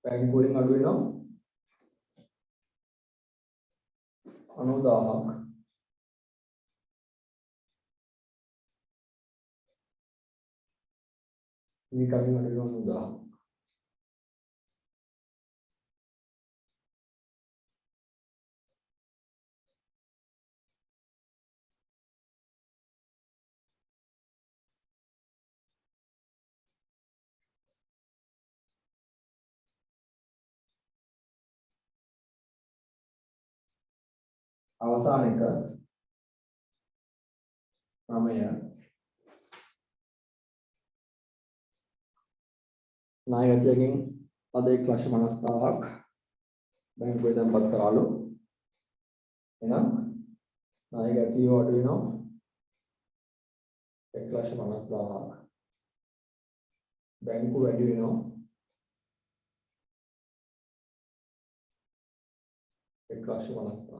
බැංකුව වලින් අඩු වෙනවා 90000ක්. මේ කලින් අඩු වෙනවා 90000ක්. අවසාන එක 9 ණයගැතියකින් අද 1,50,000ක් බැංකුවේ තැන්පත් කරාලු. එහෙනම් ණයගැතිය අඩු වෙනවා 1,50,000ක්. බැංකුව වැඩි වෙනවා 1,50,000ක්.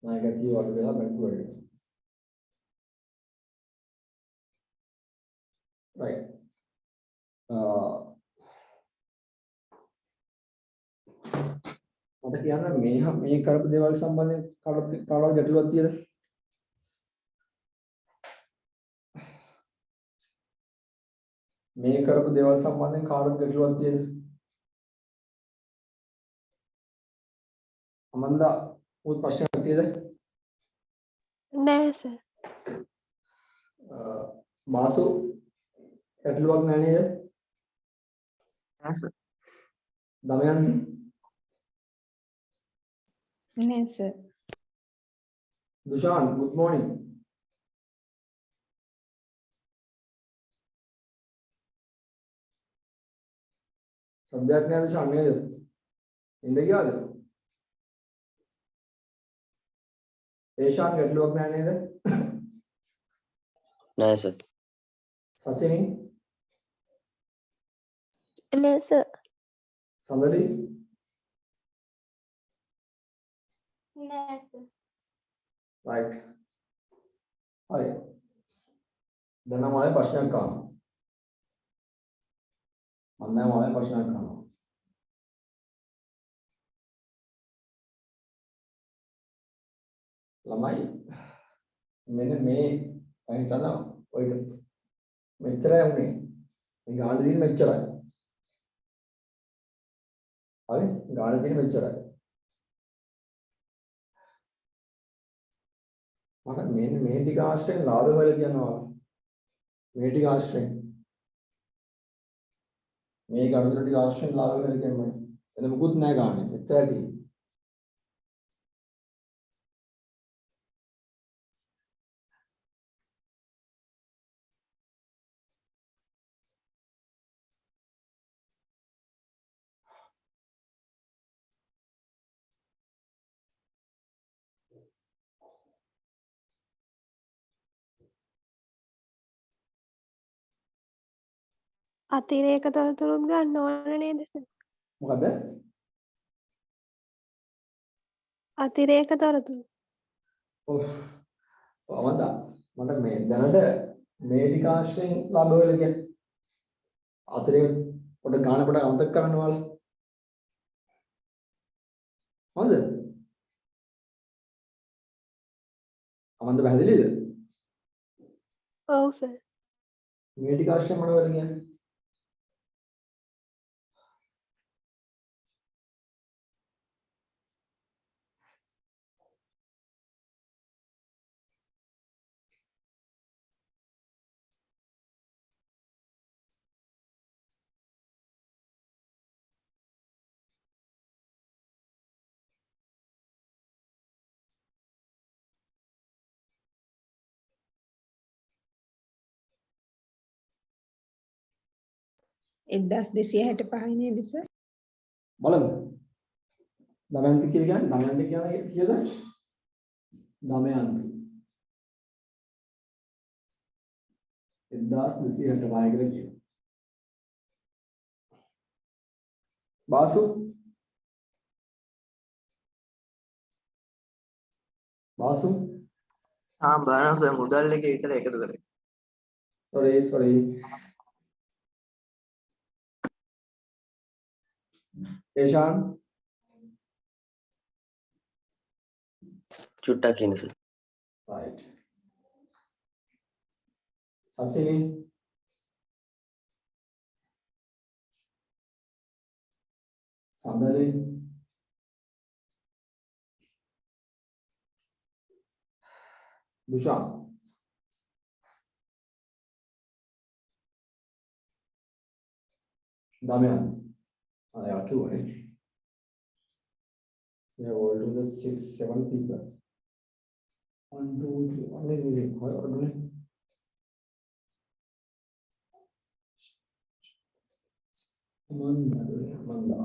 ණයගැතිය අඩු වෙලා බැංකුව වැඩි වෙනවා. right මට කියන්න මේ කරපු දේවල් සම්බන්ධයෙන් කාටවත් ගැටලුවක් තියෙද? මේ කරපු දේවල් සම්බන්ධයෙන් කාටවත් ගැටලුවක් තියෙද? අමන්දා උත් ප්‍රශ්නයක් තියෙද? නෑ සර්. මාසු ගැටලුවක් නෑ නේද? නෑ සර්. දමයන්ති නෑ සර්. Dushan good morning. සද්දයක් නෑ දුෂාන් නේද? ඉඳ ගියාද? ඒෂාන් ගැටලුවක් නෑ නේද? නෑ සර්. සචිනි නෑ සර්. සඳලි නෑ සර්. right හරි දැන් නම් ආයෙ ප්‍රශ්නයක් අහන්න මම දැන් ආයෙ ප්‍රශ්නයක් අහනවා ළමයි මෙන්න මේ අය හිතනවා ඔය මෙච්චරයි උනේ මේ ගාන දින මෙච්චරයි හරි ගාන දින මෙච්චරයි මට මේ ටික ආශ්‍රයෙන් ලාභ වල කියනවා. මේ ටික ආශ්‍රයෙන් මේ ගණන් ටික ආශ්‍රයෙන් ලාභ වල කියනවා. එතන මුකුත් නැහැ ගන්න. එච්චරයි. අතිරේක තොරතුරුත් ගන්න ඕන නේද සර්? මොකද? අතිරේක තොරතුරු. ඔව්. අවන්දා මට මේ දැනට මේ ටික ආශ්‍රයෙන් ලාභ වල කියන්නේ. අතිරේක පොඩ ගාන පොඩ අමතක කරන්න ඕන. හොඳ. අවන්ද පැහැදිලිද? ඔව් සර්. මේ ටික ආශ්‍රයෙන් මොනවද කියන්නේ? එක්දස් 265 නේද සර්? බලමු. දමයන්ති කියලා කියන්නේ දමයන්ති කියන්නේ කීයද? දමයන්ති. 1265 කියලා කියනවා. බාසු බලන්න සර් මුදල් එකේ විතර එකතු කරේ. sorry ඒෂාන් චුට්ටක් ඉන්න සර්. right සචිනි සඳරි දුෂාන් දමයන් අය කිව්වනේ we have all to the 6-7 people 1 2 3 1 is missing how are you Manda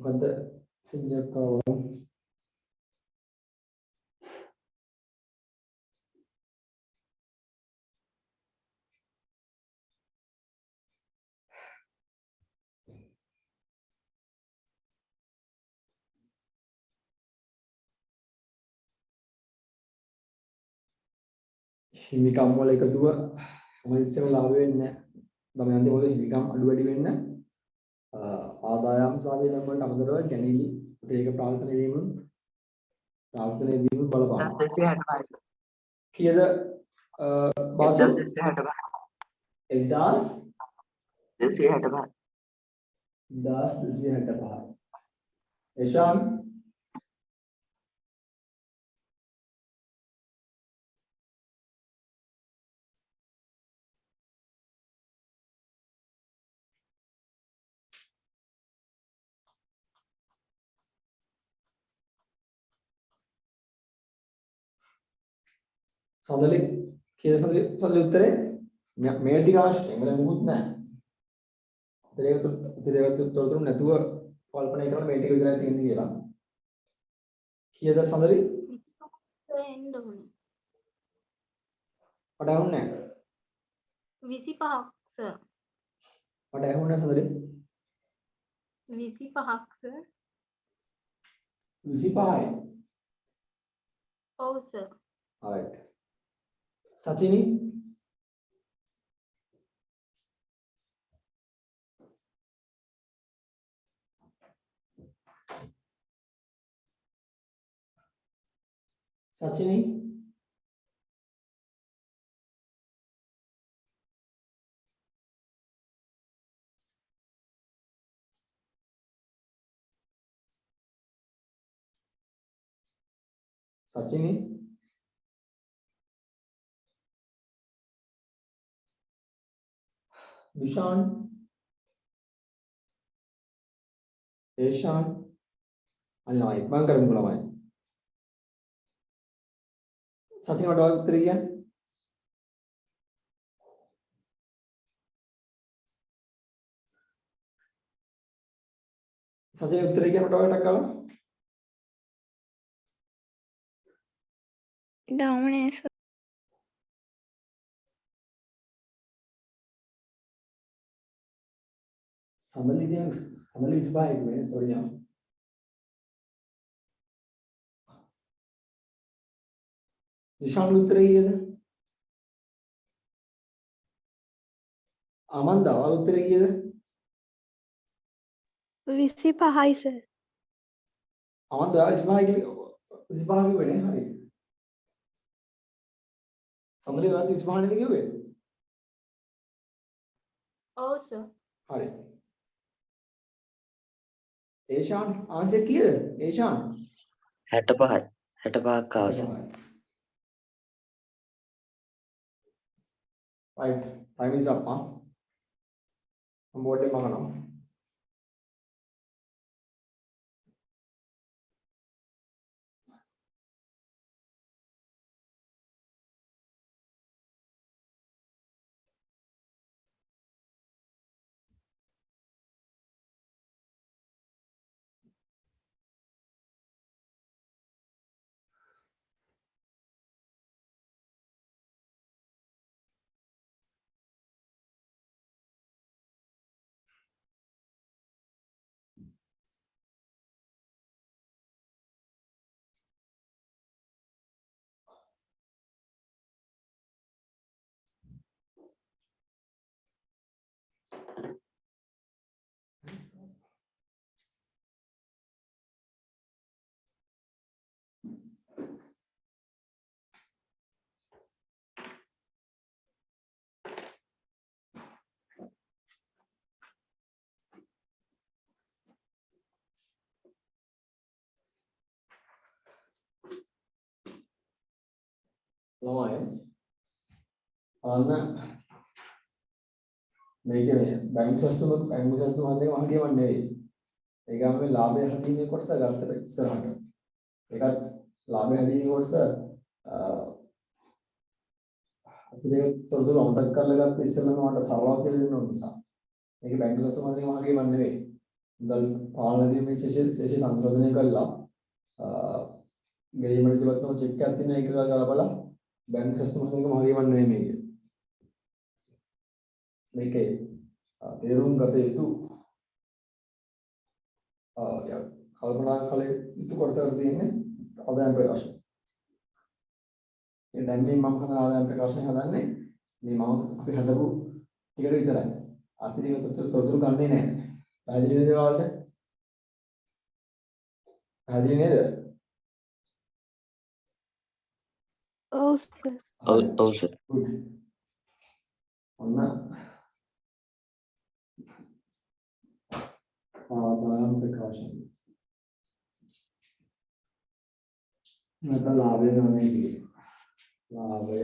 මොකද සෙන්ජක් ආවා හිමිකම් වල එකතුව මොනිස්සෙම ලාභ වෙන්නේ නැහැ. දමයන්ති වල හිමිකම් අඩු වැඩි වෙන්න ආදායම් සහ වේතන වලට අමතරව ගැනීම ඒක ප්‍රාර්ථනා වීම බලපානවා. 265 සර්. කීයද බාසු 1265. 265. 1265 එෂාන් සඳලි කීයද සඳලි උත්තරේ මේ ටික අවශ්‍යයි මොකද මුකුත් නැහැ ඉතිරේක තොරතුරු නැතුව කල්පනා කරන මේ ටික විතරයි තියෙන්නේ කියලා කීයද සඳලි එන්න ඕනේ. මට ඇහුන්නේ නැහැ 25ක් සර්. මට ඇහුන්නේ සඳලි 25ක් සර්. 25යි ඔව් සර්. alright සචිනි සචිනි සචිනි විශාන් ඒෂාන් අල්ලා ඉක්මන් කරමු ළමයි සචිනි මට උත්තර කියන්න සචිනි උත්තර කියන්න මට ඔයාලට කලින් දවනේ සර්. සමලි 25 වෙන සෝරි යා විශාන් උත්තර කියද අමන්දා උත්තර කියද 25යි සර්. අමන්දා 25 වෙන්නේ හරි සමලි 25 නේද කිව්වේ ඔව් සර්. හරි ඒෂාන් ආන්සර් කීයද ඒෂාන් 65යි 65ක් ආස right time is up board එක මගනවා ළමයි අන්න මේක මේ බැංකු සස්තුම හන්දේ මම කියවන්නේ නෙවෙයි. ඒ ගාමේ ලාභය හැදීමේ කොටස ගත්තට ඉස්සරහට. ඒකත් ලාභය හැදීමේ කොටස අපිට තොරතුරු අමතක කරලා ගත්ත ඉස්සෙල්ලම මට සරලව කියලා දෙන්න ඕන නිසා. මේක බැංකු සස්තුම හන්දේ මම කියවන්නේ නෙවෙයි. මුදල් පාලනයේ මේ ශේෂ සංශෝධනය කළා. ගෙයිමට ඉවත් චෙක් එකක් තියෙන එක ගලපලා බැංකු සස්තුම හන්දේ මම කියවන්නේ නෙවෙයි මේක. මේකේ තේරුම් ගත යුතු කල්පනා කළ යුතු කොටසක් තියෙන්නේ ආදායම් ප්‍රකාශන. ඒ දැන් මේ මම හදන ආදායම් ප්‍රකාශනය හදන්නේ මේ මම අපි හදපු ටිකට විතරයි. අතිරික්ත තොරතුරු ගන්නෙ නැහැ. පැහැදිලි නේද ඔයාලට? පැහැදිලි නේද? ඔව් සර්. ඔව් සර්. good. ඔන්න ආදායම් ප්‍රකාශන. නැත්නම් ලාභය ගණනය කිරීම. ලාභය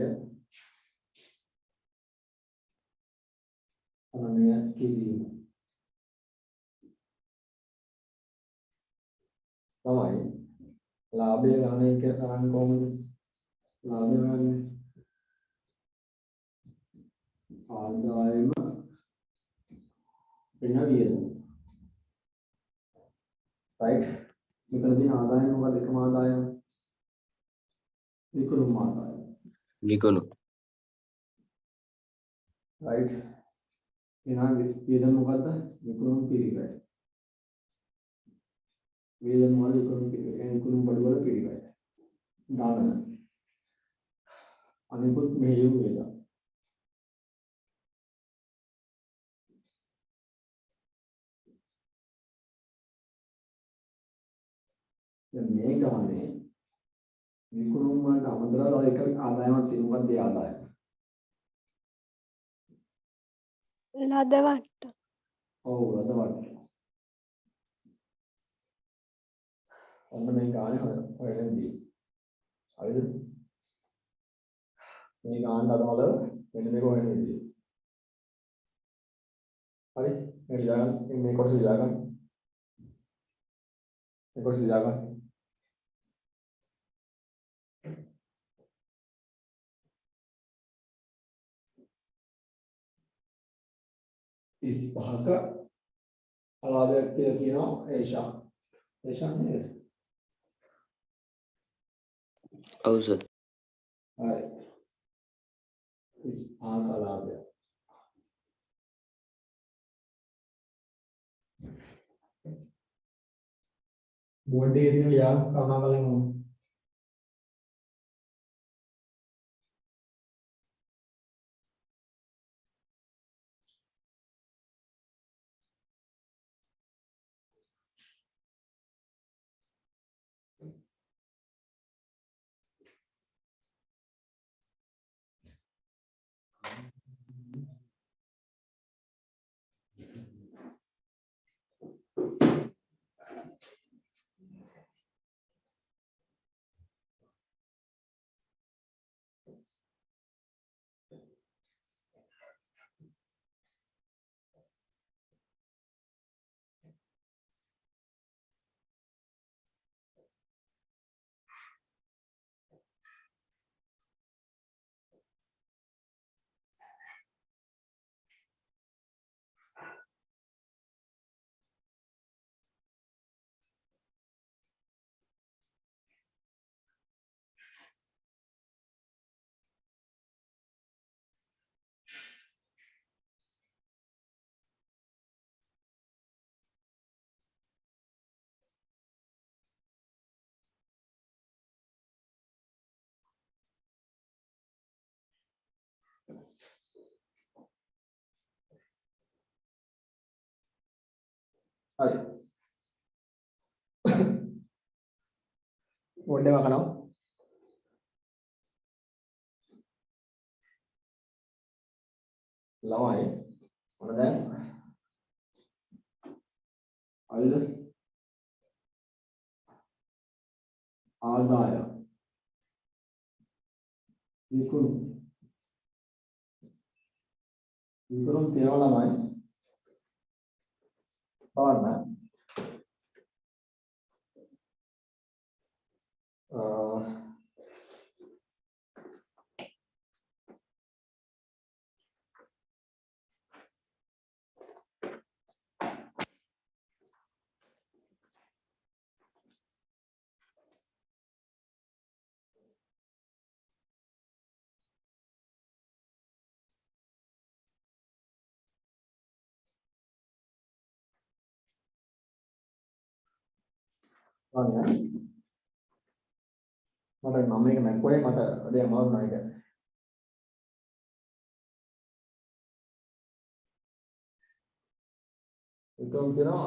ගණනය කිරීම. තමයි ලාභය ගණනය කරන්නේ කොහොමද? ලාභය ගණනය ආදායම වෙන වියදම. right මෙතනදී ආදායම මොකද? එකම ආදායම විකුණුම් ආදායම. විකුණු. right එහෙනම් වියදම මොකද්ද? විකුණුම් පිරිවැය. වියදම වල විකුණුම් පිරිවැය. විකුණුම් බඩුවල පිරිවැය. දාන අනිකුත් මෙහෙයුම් වේදා. දැන් මේ ගානේ විකුණුම් වලට අමතරව තව එක ආදායමක් තියෙනවා. ඒ ආදායම ලද වට. ඔව් ලදවට. ඔන්න මේ ගානේ හොයන්නේ. හරිද? මේ ගාන අදවල මෙන්න මේක හොයන විදිය. හරි? මේ ලියා ගන්න මේ කොටස ලියා ගන්න. මේ කොටස ලියා ගන්න. इस भाग का अलावे කියනවා ඒෂා. ඒෂා නේද? ඔව් සර්. හරි. इस भाग का अलावे बोर्ड එකේ තියෙන ලියා කරුණා කරලා මම හරි. බෝඩ් එක කරනවා. ළමයි මොන දැන් අල්ල ආදාය විකුණු තියෙනවා ළමයි බලන්න මට මම මේක නැක්කොයි මට වැඩේ අමාරු නෑ ඒක. ඒකම කියනවා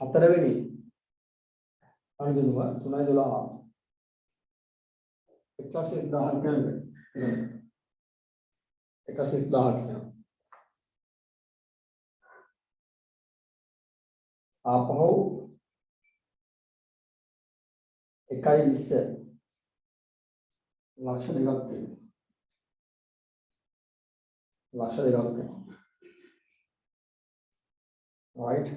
3 වෙනි අනුදුම 3:12 1,1000 කියන්නේ 1,1000 කියනවා. ආපහු 1.20 ලක්ෂ දෙකක් තියෙනවා. ලක්ෂ දෙකක් තියෙනවා. right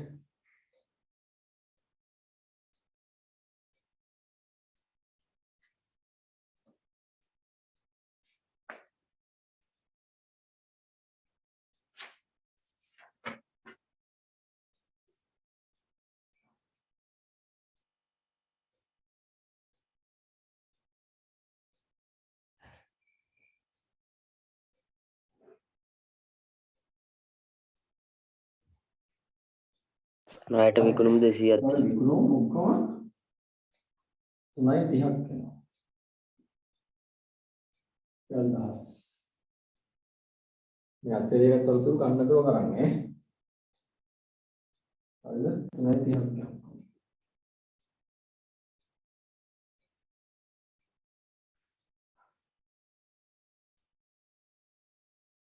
ණයට විකුණුම් 200ක් විකුණුම් ඔක්කොම 3.30ක් වෙනවා. 1,000. මේ අතේක තොරතුරු ගන්නදව කරන්නේ. හරිද? 3.30ක් වෙනවා.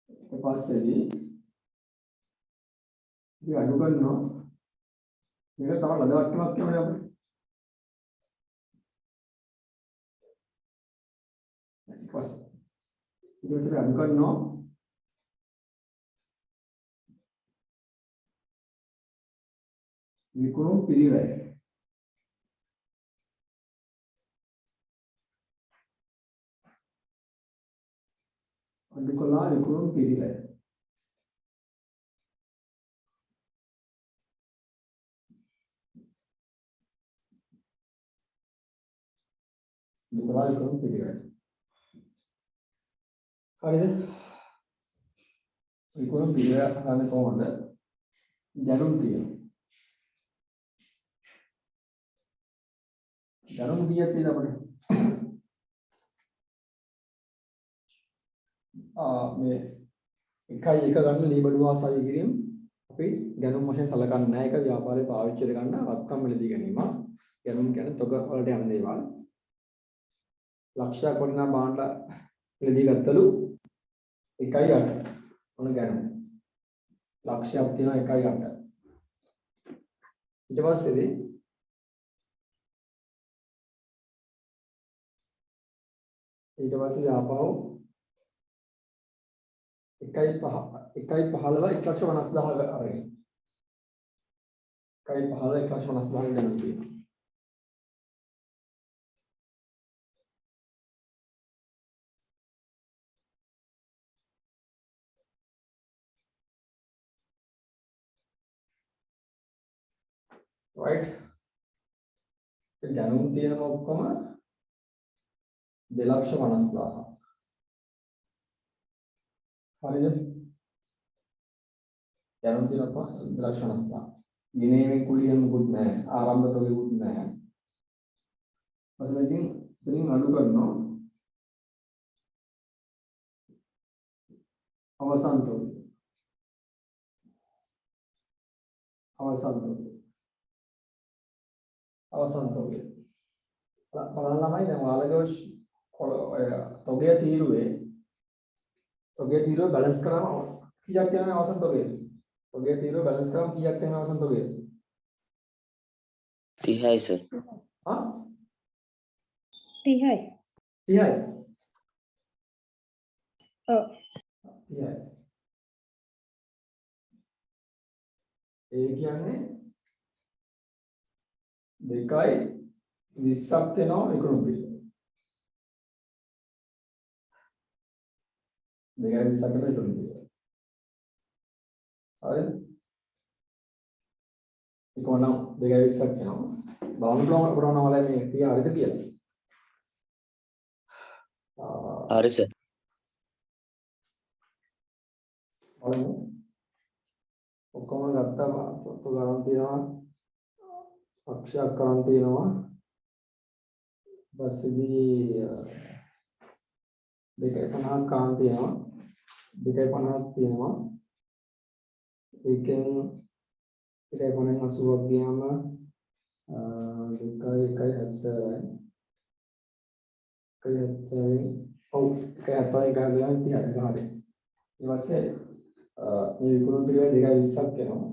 ඊට පස්සේදී අපි අඩු කරනවා. මේක තව ලදවට්ටමක් කියවනේ අපිට. ඊට පස්සේ අඩු කරනවා විකුණු පිළිවෙල. අඩු කළා විකුණු පිළිවෙල. විකුණු විකුණු පිළිවෙල. හරිද? විකුණු පිළිවෙල හදන්නේ කොහොමද? දැනුම් තියෙනවා. දැනුම් කීයක් තියෙනවද අපිට? මේ 1 ගන්න ලීබඩු වාසය කිරීම අපි දැනුම් වශයෙන් සලකන්නේ නැහැ. ඒක ව්‍යාපාරේ පාවිච්චි කර ගන්න වත්කම් මිලදී ගැනීම. දැනුම් කියන්නේ තොග වලට යන දේවල්. ලක්ෂයක් වටිනා භාණ්ඩ මිලදී ගත්තලු 1.8 ඔන්න දැනුම්. ලක්ෂයක් තියෙනවා 1.8. ඊට පස්සේදී ආපහු 1.15 1,50,000 අරගෙන 1.15 1,50,000 ගණන් තියෙනවා. right දැනුම් තියෙනම ඔක්කොම 2,50,000 හරිද? දැනුම් තියෙනම 2,50,000 ගිනේමේ කුලියම මුකුත් නැහැ. ආරම්භ තොගෙකුත් නැහැ. ඊපස්සේ ඉතින් අඩු කරනවා අවසන් තොගය. බලන්න ළමයි දැන් ඔයාලගේ තොගය තීරුවේ බැලන්ස් කරාම කීයක් යනවා අවසන් තොගය? තොගය තීරුව බැලන්ස් කරාම කීයක් යනවා අවසන් තොගය? 30යි සර්. හා 30යි. 30යි. ඔව්. 30යි. ඒ කියන්නේ 2.20ක් වෙනවා විකුණු පිළිවෙල. 2.20ක් වෙනවා විකුණු පිළිවෙල. හරිද? ඉක්මනට 2.20ක් වෙනවා. බලන්න පුළුවන් වල මේ 30 හරිද කියලා. හරි සර්. බලමු. ඔක්කොම ගත්තාම පොත ගණන් තියෙනවා. අක්ෂයක් ගණන් තියෙනවා. බස්සිදී 2.50ක් ගණන් තියෙනවා. 2.50ක් තියෙනවා. ඒකෙන් 2.80ක් ගියාම 2.70යි. 1.70යි. ඔව් 1.70යි ගානක් තියෙනවා. හරි. ඊට පස්සේ මේ විකුණු පිළිවෙල 2.20ක් වෙනවා.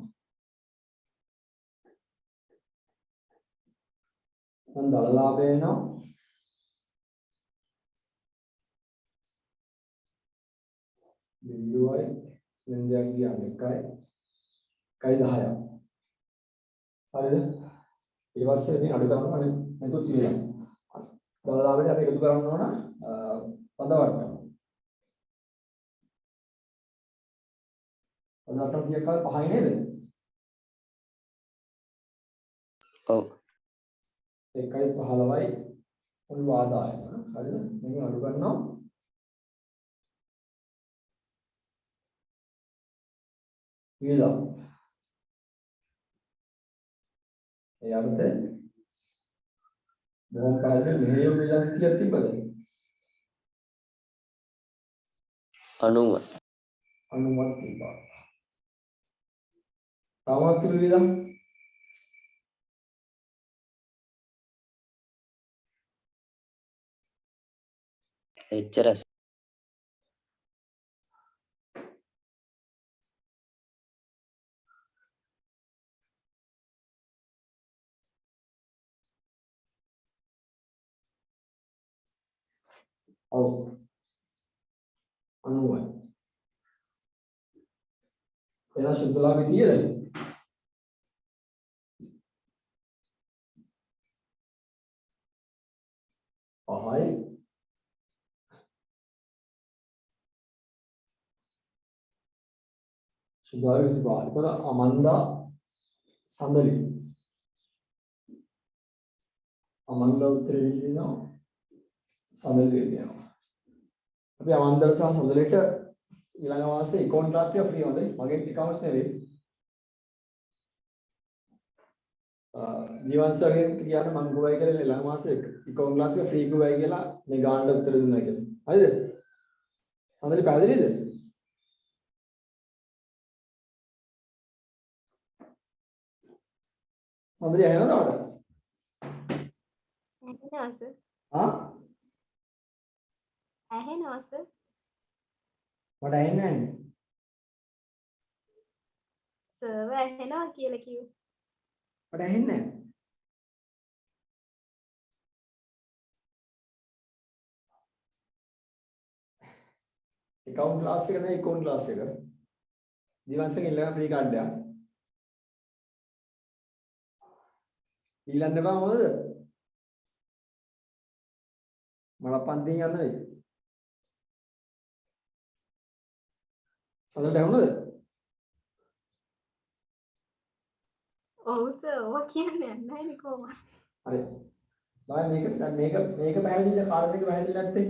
දැන් දල ලාභය වෙනවා 0.10යි වෙනදයක් ගියාම 1.10ක්. හරිද? ඊට පස්සේ ඉතින් අඩු කරනවා මෙතොත් තියෙනවා. දල ලාභයට අපි එකතු කරන්න ඕන පදවර්ග. පදවර්ග කීයක් කාලේ 5යි නේද? ඔව්. 1.15යි මුළු ආදායම. හරිද? මේක අඩු කරනවා වියදම්. ඒ අර්ථයෙන් බොහොම කාලෙක මෙහෙයුම් වියදම් කීයක් තිබ්බද? 90. 90ක් තිබ්බා. තාමත් කිලෝ වියදම් එච්චරයි. ඔව් 90යි. එහෙනම් ශුද්ධලාභය කීයද? 5යි. ශුද්ධලාභය 25. ඒතර අමන්දා සඳලි. අමන්දා උත්තරේ කියනවා සඳලි කියනවා. අපි අමන්දා සහ සඳලට ඊළඟ මාසේ ඉකෝන් ක්ලාස් එක ෆ්‍රී හොඳයි. මගේ එකවස් නෙවෙයි. ජීවන්සර්ගෙන් කියන්නේ මම ගුවයි කියලා ඊළඟ මාසේ ඉකෝන් ක්ලාස් එක ෆ්‍රී ගුවයි කියලා මේ ගානට උත්තර දුන්නා කියලා. හරිද? සඳලි පැහැදිලිද? සඳලි ඇහෙනවද ඔයාලට? ඇහෙනවා සර්. ආ? ඇහෙනවා සර්. මට ඇහෙන්නේ නැහැ. සර්ව ඇහෙනවා කියලා කිව්වේ. මට ඇහෙන්නේ නැහැ. account class එක නෙවෙයි account class එක. දිවන්සෙන් ඊළඟ ෆ්‍රී කාඩ් එක. ඊළඟ බා මොකද? මල පන්තියෙන් යන්න වෙයි. සඳලට ඇහුණද? ඔව් සර්. ඔවා කියන්නේ නැහැ නේ කොහොමද? හරි. බලන්න මේක පැහැදිලිද කාර්යය එක පැහැදිලි නැත්තේ?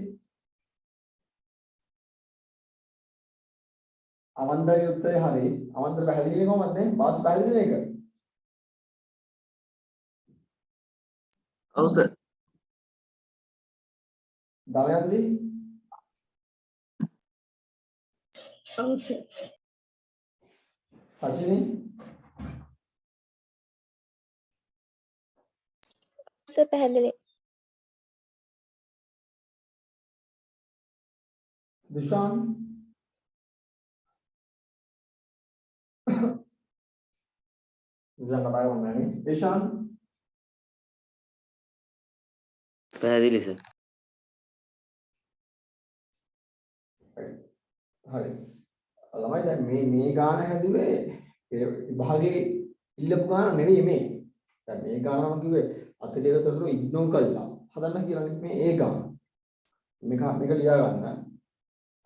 අවන්දගේ උත්තරේ හරි. අවන්දර පැහැදිලි කොහොමද නේ? බාස් පැහැදිලි මේක. ඔව් සර්. දමයන්දි ඔව් සර්. සචිනි සර් පැහැදිලි. දුෂාන් දුෂාන් කතා කරන්නේ නේ. දේශාන් පැහැදිලි සර්. හරි. ළමයි දැන් මේ ගාන හැදුවේ ඒ විභාගයේ ඉල්ලපු ගාන නෙවෙයි මේ. දැන් මේ ගාන මම කිව්වේ අතලියක තොරතුරු ඉග්නෝර් කරලා හදන්න කියලා මේ ඒ ගාන. මේක ලියා ගන්න.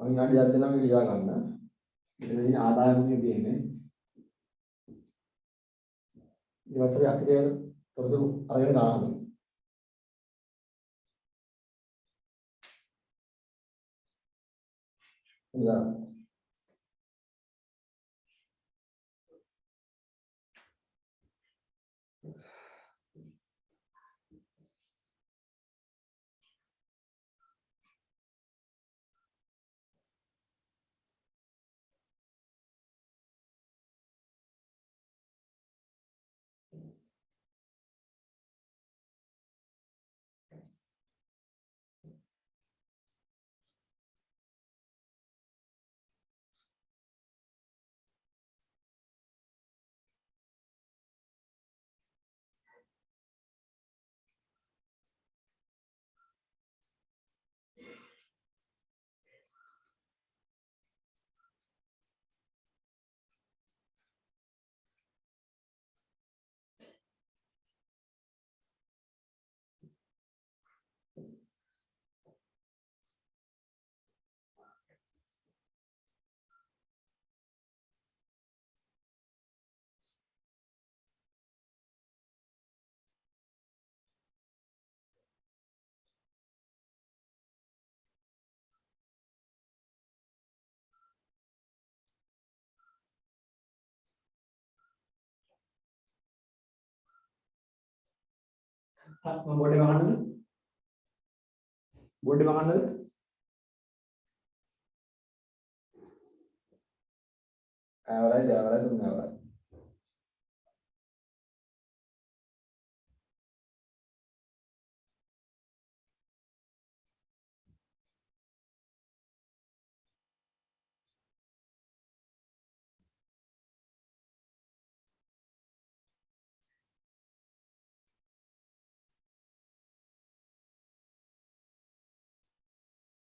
මම විනාඩියක් දෙනවා මේක ලියා ගන්න. මෙතන ආදායමනේ තියෙන්නේ. ඊවසරේ අතලියක තොරතුරු අරගෙන ගන්න. ලියා මම බෝඩේ වහන්නද? බෝඩේ වහන්නද? අවරයි තුන් අවරයි.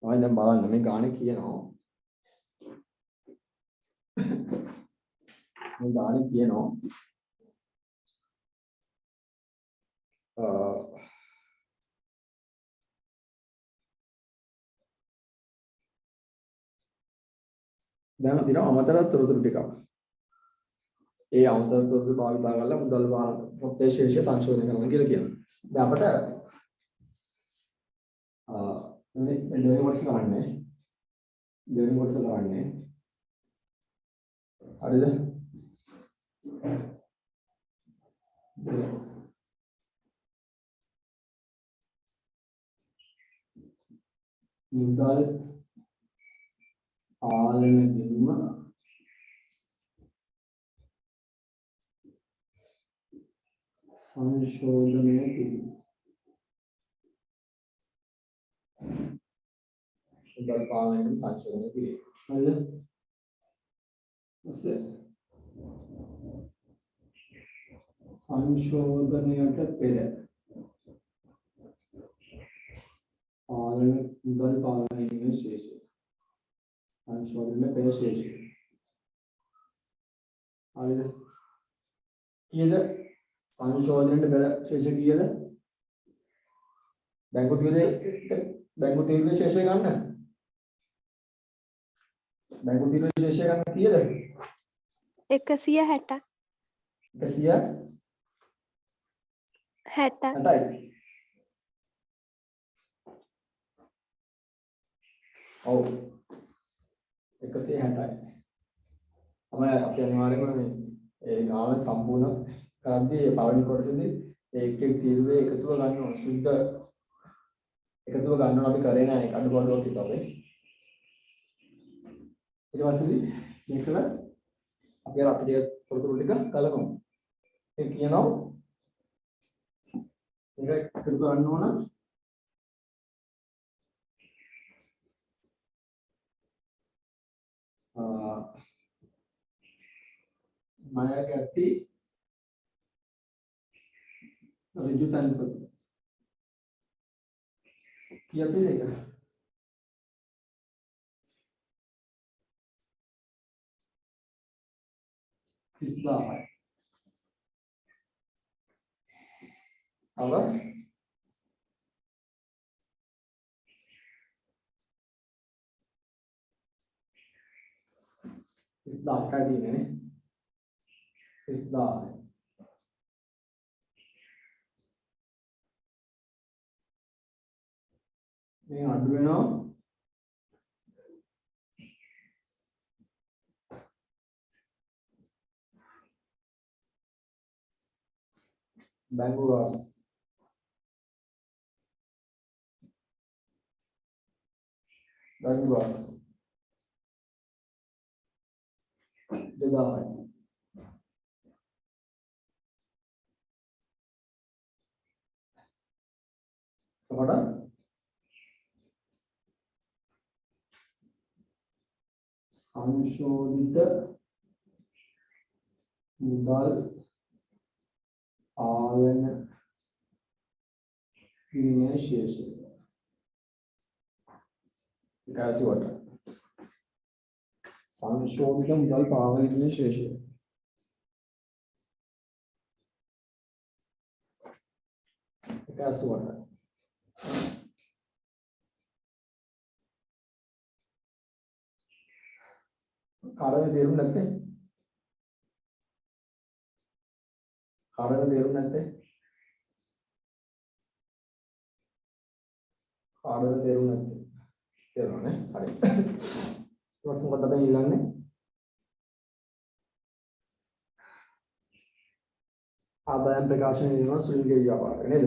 මම දැන් බලන්න මේ ගානේ කියනවා මේ දාන්නේ කියනවා දැන් තියෙනවා අමතර තොරතුරු ටිකක්. ඒ අමතර තොරතුරු භාවිත කරලා මුදල් ප්‍රත්‍යක්ෂ සංශෝධනය කරනවා කියලා කියනවා. දැන් අපිට දෙවෙනි කොටස කරන්නේ. දෙවෙනි කොටස කරන්නේ. හරිද? මුදල් පාලන කිරීම සංශෝධනය කිරීම. මුදල් පාලන සංශෝධනය කිරීම. හරිද? සංශෝධනයට පෙර මුදල් පාලනයේ ශේෂය. සංශෝධනය පෙර ශේෂය. හරිද? කීයද? සංශෝධනයට පෙර ශේෂ කීයද? බැංකු තීරණයේ ශේෂය ගන්න. බැංකු තීරණයේ ශේෂය ගන්න කීයද? 160. 160යි. ඔව් 160යි. තමයි අපි අනිවාර්යයෙන්ම ඒ ගාන සම්පූර්ණ කරද්දී පළවෙනි කොටසේදී ඒ එක් තීරුවේ එකතුව ගන්නවා. සුද්ධ එකතුව ගන්නවා අපි කරේ නැහැ. අඩුපාඩුවක් තිබ්බා අපේ. ඊට පස්සේ මේකල අපි අපිට තොරතුරු ටික කලකමු. ඒ කියනවා මේක එකතු කරන්න ඕන මයගැති ඍජු තන්පත කීයද ඒක? ඉස්ලාමයි. අව ඉස්ලාම කඩිනේ ඉස්ලාම මේ අඩු වෙනවා බැංකු වාස් දෙදායි එතකොට සංශෝධිත මුදල් පාලන කිරීමේ ශේෂය. ඒකයි වට. සංශෝධිත මුදල් පාලන කිරීමේ ශේෂය. ඒකයි වට. කාටද තේරුම් නැත්තේ? කාටද තේරුම් නැත්තේ? කාටද තේරුම් නැත්තේ? තේරුණානේ? හරි. ඊට පස්සේ මොකද අපි ඉල්ලන්නේ? ආදායම් ප්‍රකාශනය වෙනවා සුළුගේ ව්‍යාපාරය නේද?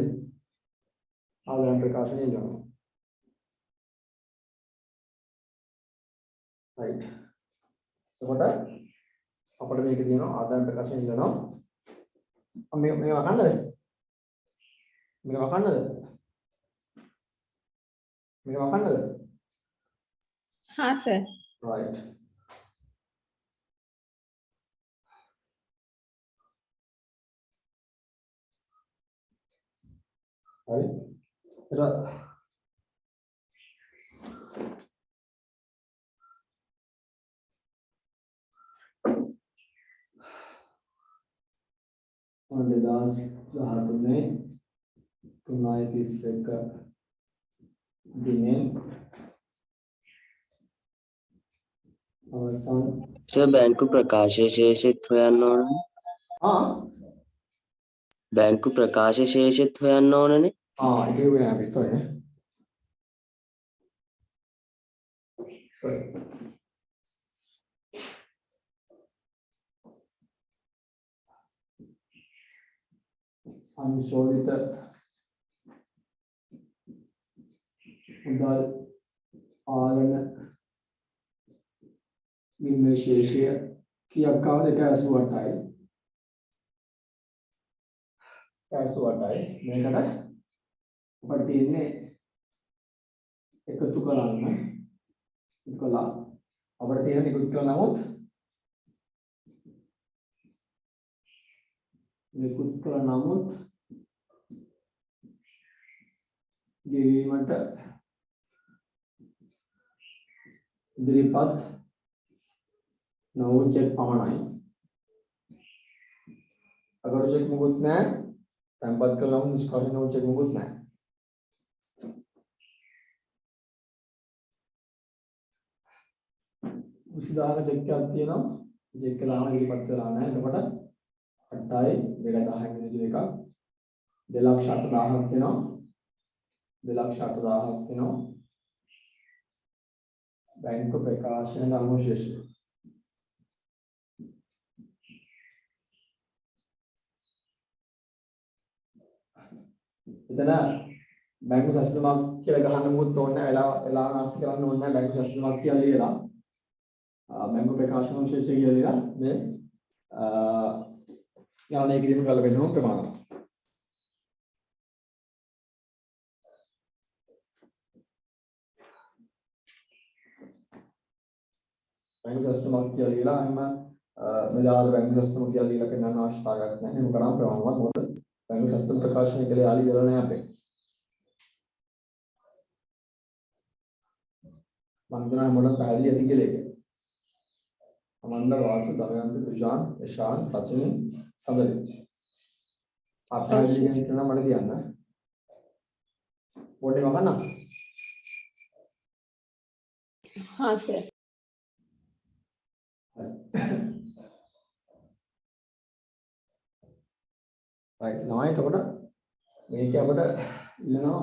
ආදායම් ප්‍රකාශනය වෙනවා. right. එතකොට අපිට මේක තියෙනවා ආදායම් ප්‍රකාශනය ඉල්ලනවා. මේක වකන්නද? මේක වකන්නද? මේක වකන්නද? हाँ सर. right. හරි. 2013 3.31 දිනෙන් අවසන් සර් බැංකු ප්‍රකාශය ශේෂිත් හොයන්න ඕනනේ. බැංකු ප්‍රකාශ ශේෂිත් හොයන්න ඕනනේ. ඒක වෙන අපි sorry සංශෝධිත මුදල් ආයන විමර්ශනය කීයක් ආවද 188යි මේකට අපිට තියෙන්නේ එකතු කරන්න අපිට තියෙන එකතු කරන නමුත් ගෙවීමට ඉදිරිපත් නොවු චෙක් පමණයි. අගර චෙක් මොකුත් නැහැ. තැන්පත් කළාම නිෂ්කාශන නොවු චෙක් මොකුත් නැහැ. උසිදාන චෙක් එකක් තියෙනවා. චෙක් කළාම ඉදිරිපත් කරලා නැහැ. එතකොට 8යි 2010 වෙනි එකක් 2,08,000ක් වෙනවා. 2,08,000ක් වෙනවා. බැංකු ප්‍රකාශන අනුශේෂය. එතන බැංකු සැසඳුමක් කියලා ගහන්න මොකුත් ඕනේ නැහැ. එලා නාස්ති කරන්න ඕනේ නැහැ. බැංකු සැසඳුමක් කියලා ලියලා බැංකු ප්‍රකාශන අනුශේෂය කියලා ලියලා මේ යානේ කිරීම කළ වෙනම ප්‍රමාණය. බැංකු සැසඳුමක් කියලා ලියලා එහෙම මෙදාල බැංකු සැසඳුම කියලා ලියලා පෙන්නන්න අවශ්‍යතාවයක් නැහැ. එහෙම කරාම ප්‍රමාණවත් මොකද බැංකු සැසඳුම් ප්‍රකාශනය කළේ යාලි දලා නැහැ අපේ. මම හිතනවා මොකද පැහැදිලි ඇති කියලා ඒක. අමන්ද වාසු දමයන්ත ප්‍රජාන් යශාන් සචින් සඳරි. අපහැදිලි කියන එක මට කියන්න. බෝඩ් එක වහන්න. हाँ सर right now එතකොට මේක අපිට ඉන්නවා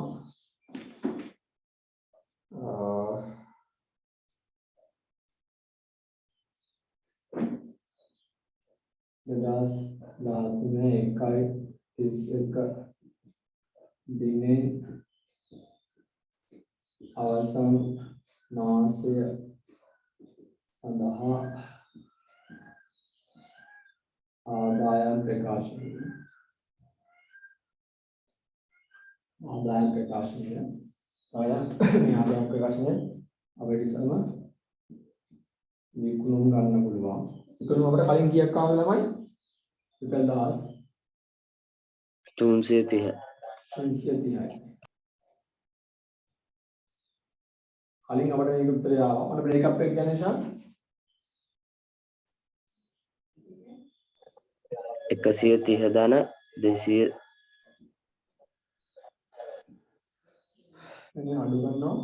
දදාස් ලාතුනේ එකයි 31 දිනේ අවසන් මාසය සඳහා ආදායම් ප්‍රකාශනය ආදායම් ප්‍රකාශනය අපිට ඉස්සෙල්ම විකුණුම් ගන්න පුළුවන්. විකුණුම අපිට කලින් කීයක් ආවද ළමයි? 330. 330යි. කලින් අපිට මේක උත්තරය ආවා. අපිට බ්‍රේක් අප් එක කියන්නේ ෂා 130 ධන 200 එන්නේ අඩු කරනවා.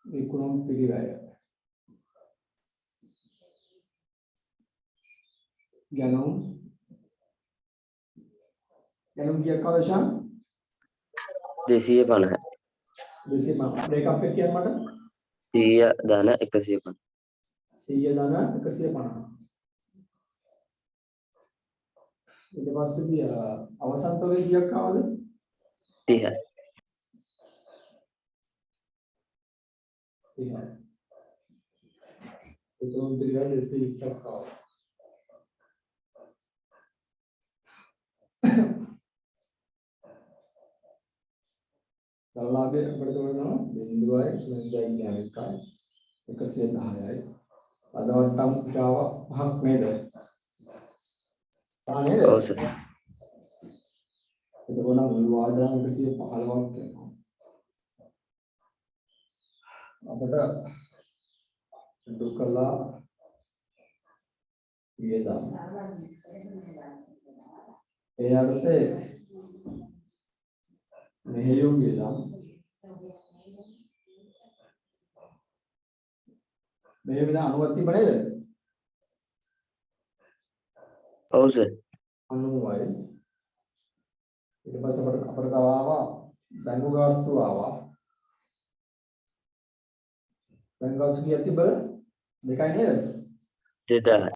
විකුණුම් පිළිවෙල. ගණන් කීයක් ආවද ෂා? 250. 250 බ්‍රේක් අප් එක කියන්නේ මට 100 ධන 150. 100 ධන 150. ඊට පස්සේ අවසන් තොගේ කීයක් ආවද? 30. 30. විකුණුම් පිළිවෙල 220ක් ආවා. දරලාභය අපිට තෝරනවා 0.01යි 110යි. අදවට්ටම් ජාව පහක් නේද? නේද? ඔව් සර්. එතකොට මුල් වාදන 115ක් වෙනවා. අපිට දුකලා වියදම් ඒ යටතේ මෙහෙයුම් වියදම් මේ විදිහ අනුවක් තිබ්බ නේද? ඔව් සර්. 90යි. ඊට පස්සේ අපිට තව ආවා බැංකු ගාස්තු ආවා. බැංකු ගාස්තු කීයක් තිබ්බද? දෙකයි නේද? 2000.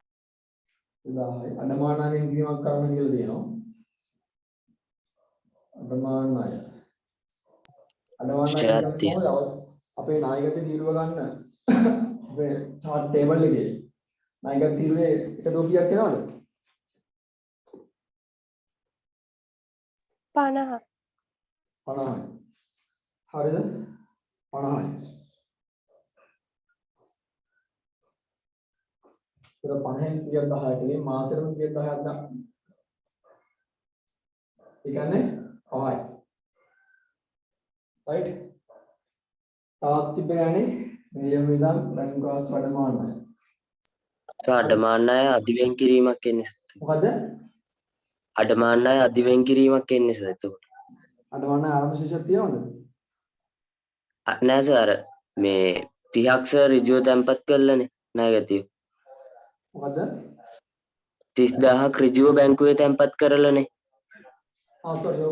1000යි. අඩමානාවෙන් ගියමක් කරන්න කියලා තියෙනවා. අඩමාන ණය. අඩමාන ණය කියන්නේ කොහොමද අපේ නායකත්වයේ තීරුව ගන්න අපේ chart table එකේ නායකත්ව තීරුවේ එක දෝ කීයක් එනවද? 50. 50යි. හරිද? 50යි. ඒක 50න් 110 කියන්නේ මාසෙම 110ක් ගන්න. ඒ කියන්නේ 5යි. right? තාක් තිබ්බනේ මේ විදන් බැංකු කාස් වඩමානයි. අඩමාන ණය අධිවෙන් කිරීමක් එන්නේ. මොකද? අඩමාන ණය අධිවෙන් කිරීමක් එන්නේ සර් එතකොට. අඩමාන ආරම්භ ශේෂයක් තියනවද? නෑ සර් මේ 30ක් සර් ඍජුව තැන්පත් කළානේ ණයගැතිය. මොකද? 30000ක් ඍජුව බැංකුවේ තැන්පත් කරලානේ. sorry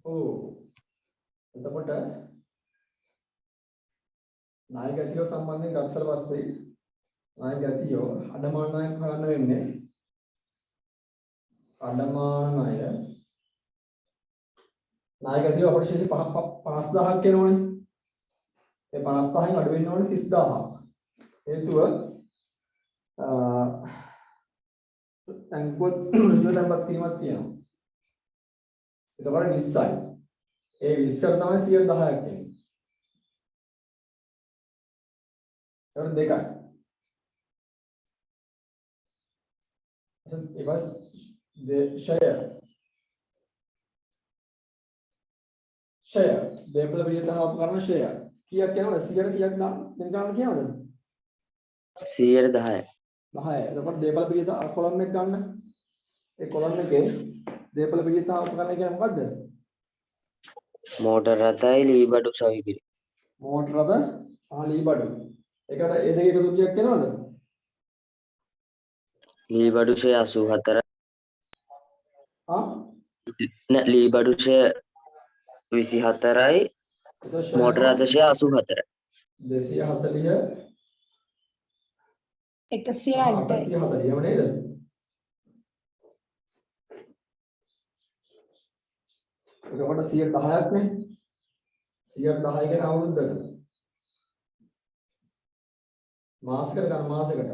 ඔව්. එතකොට නායකත්වය සම්බන්ධයෙන් ගත්තට පස්සේ නායකත්වය අඩමාන ණය කරන්න වෙන්නේ අඩමාන ණය නායකත්වය අපිට ශේෂ 50000ක් වෙනවනේ. ඒ 50000න් අඩු වෙන්න ඕනේ 30000ක්. හේතුව බැංකුවත් ඍජුව තැන්පත් කිරීමක් තියෙනවා. එතකොට 20යි. ඒ 20ට තමයි 110ක් එන්නේ. ඒක දෙකයි. එතකොට ෂෙයා දෙපළ වියදම් කරන ෂෙයා කීයක් යනවද 100ට කීයක් ගන්න කියනවද 110යි. 10යි. එතකොට දෙපළ වියදම් කොලම් එක ගන්න. ඒ කොලම් එකේ දෙපළ වියදම් උපකරණ කියන්නේ මොකද්ද? මෝටර රථයි ලී බඩු සවිකිරි. මෝටර රථ සහ ලී බඩු. ඒකට ඒ දෙක එකතු කීයක් එනවද? ලී බඩු 84. ආ නෑ ලී බඩු 24යි මෝටර රථ 84. 240 108යි. 840 නේද? එතකොට 110ක් නේ. 110 කියන අවුරුද්දකට. මාසයකට ගන්න මාසයකට.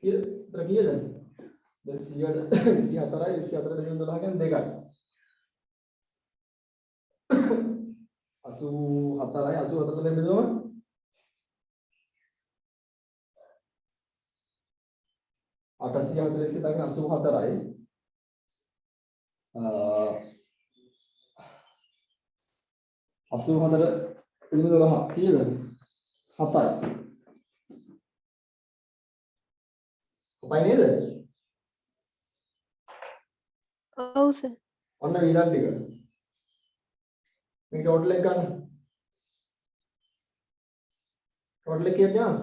කීයද? දැන් 124යි 24 දෙන 12 කියන්නේ දෙකයි. 84යි 84 දෙන්න බෙදුවම 840 දැන් 84යි 84 දෙන 12 කීයද? 7යි. ඔපයි නේද? ඔව් සර්. ඔන්න ඊළඟ ටික. මේ ටෝටල් එක ගන්න. ටෝටල් එක කීයද ගන්න?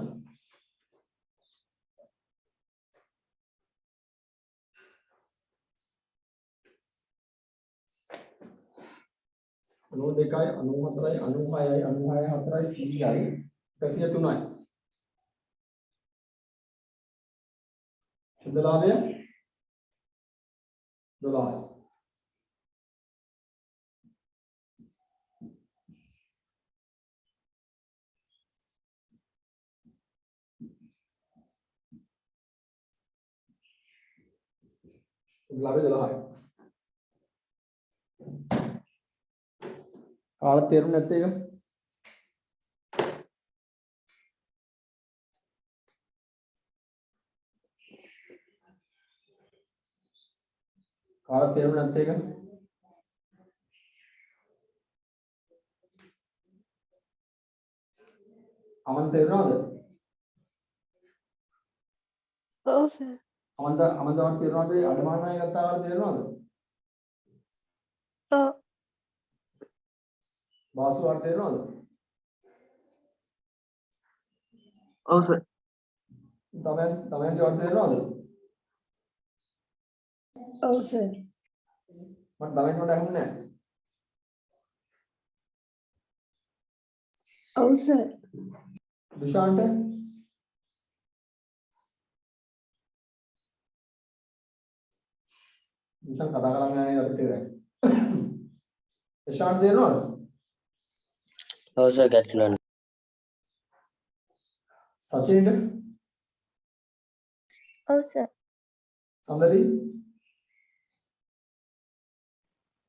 අනු දෙකයි 94යි 96යි 96යි 4යි 100යි 103යි. शुद्ध लाभ है 12 लाभ 12 කාල තේරුම් නැත්තේ ඒක කාල තේරුම් නැත්තේ ඒක අමන්ත තේරෙනවද? ඔව් සර්. අමන්තවට තේරෙනවද අඩමාන ණය ගත්තා වල තේරෙනවද? ඔව්. වාසුවට තේරෙනවද? ඔව් සර්. තමයන්ට තේරෙනවද? ඔව් සර්. මට තමයන්ට ඇහුන්නේ නැහැ. ඔව් සර්. දුෂාන්ට දුෂාන් කතා කරන්නේ නැහැ නේද අපිට ඒක. දුෂාන්ට තේරෙනවද? ඔව් සර් ගැටලුවක් නැහැ. සචින්ට ඔව් සර්. සඳරි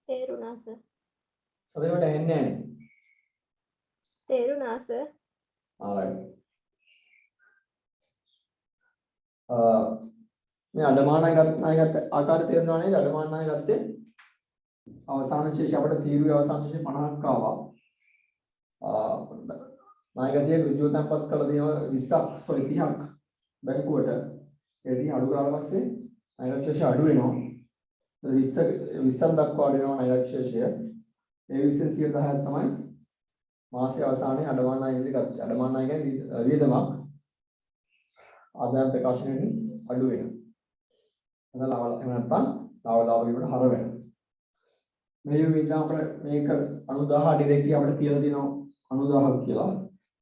තේරුණා සර්. සඳරිවට ඇහෙන්නේ නැහැ. තේරුණා සර්. alright. මේ අඩමාන ණය ගත්ත ආකාරය තේරුණා නේද? අඩමාන ණය ගත්තේ අවසාන ශේෂය අපිට තීරුවේ අවසාන ශේෂය 50ක් ආවා. ණයගතිය ඍජුව තැන්පත් කළ දෙනවා 20ක් 30ක් බැංකුවට. ඒ 30 අඩු කරලා පස්සේ ණයගත ශේෂය අඩු වෙනවා. 20ක් දක්වා අඩු වෙනවා ණයගත ශේෂය. ඒ 20 10ක් තමයි මාසයේ අවසානයේ අඩමාන ණය ඉදිරියට අඩමාන ණය කියන්නේ වියදමක් ආදායම් ප්‍රකාශනයෙන් අඩු වෙනවා. එතන එහෙම නැත්නම් ලාභ වීමට හර වෙනවා. මේ විදිහට අපිට මේක 90000 ඩිරෙක්ට්ලි අපිට කියලා දෙනවා 90000ක් කියලා.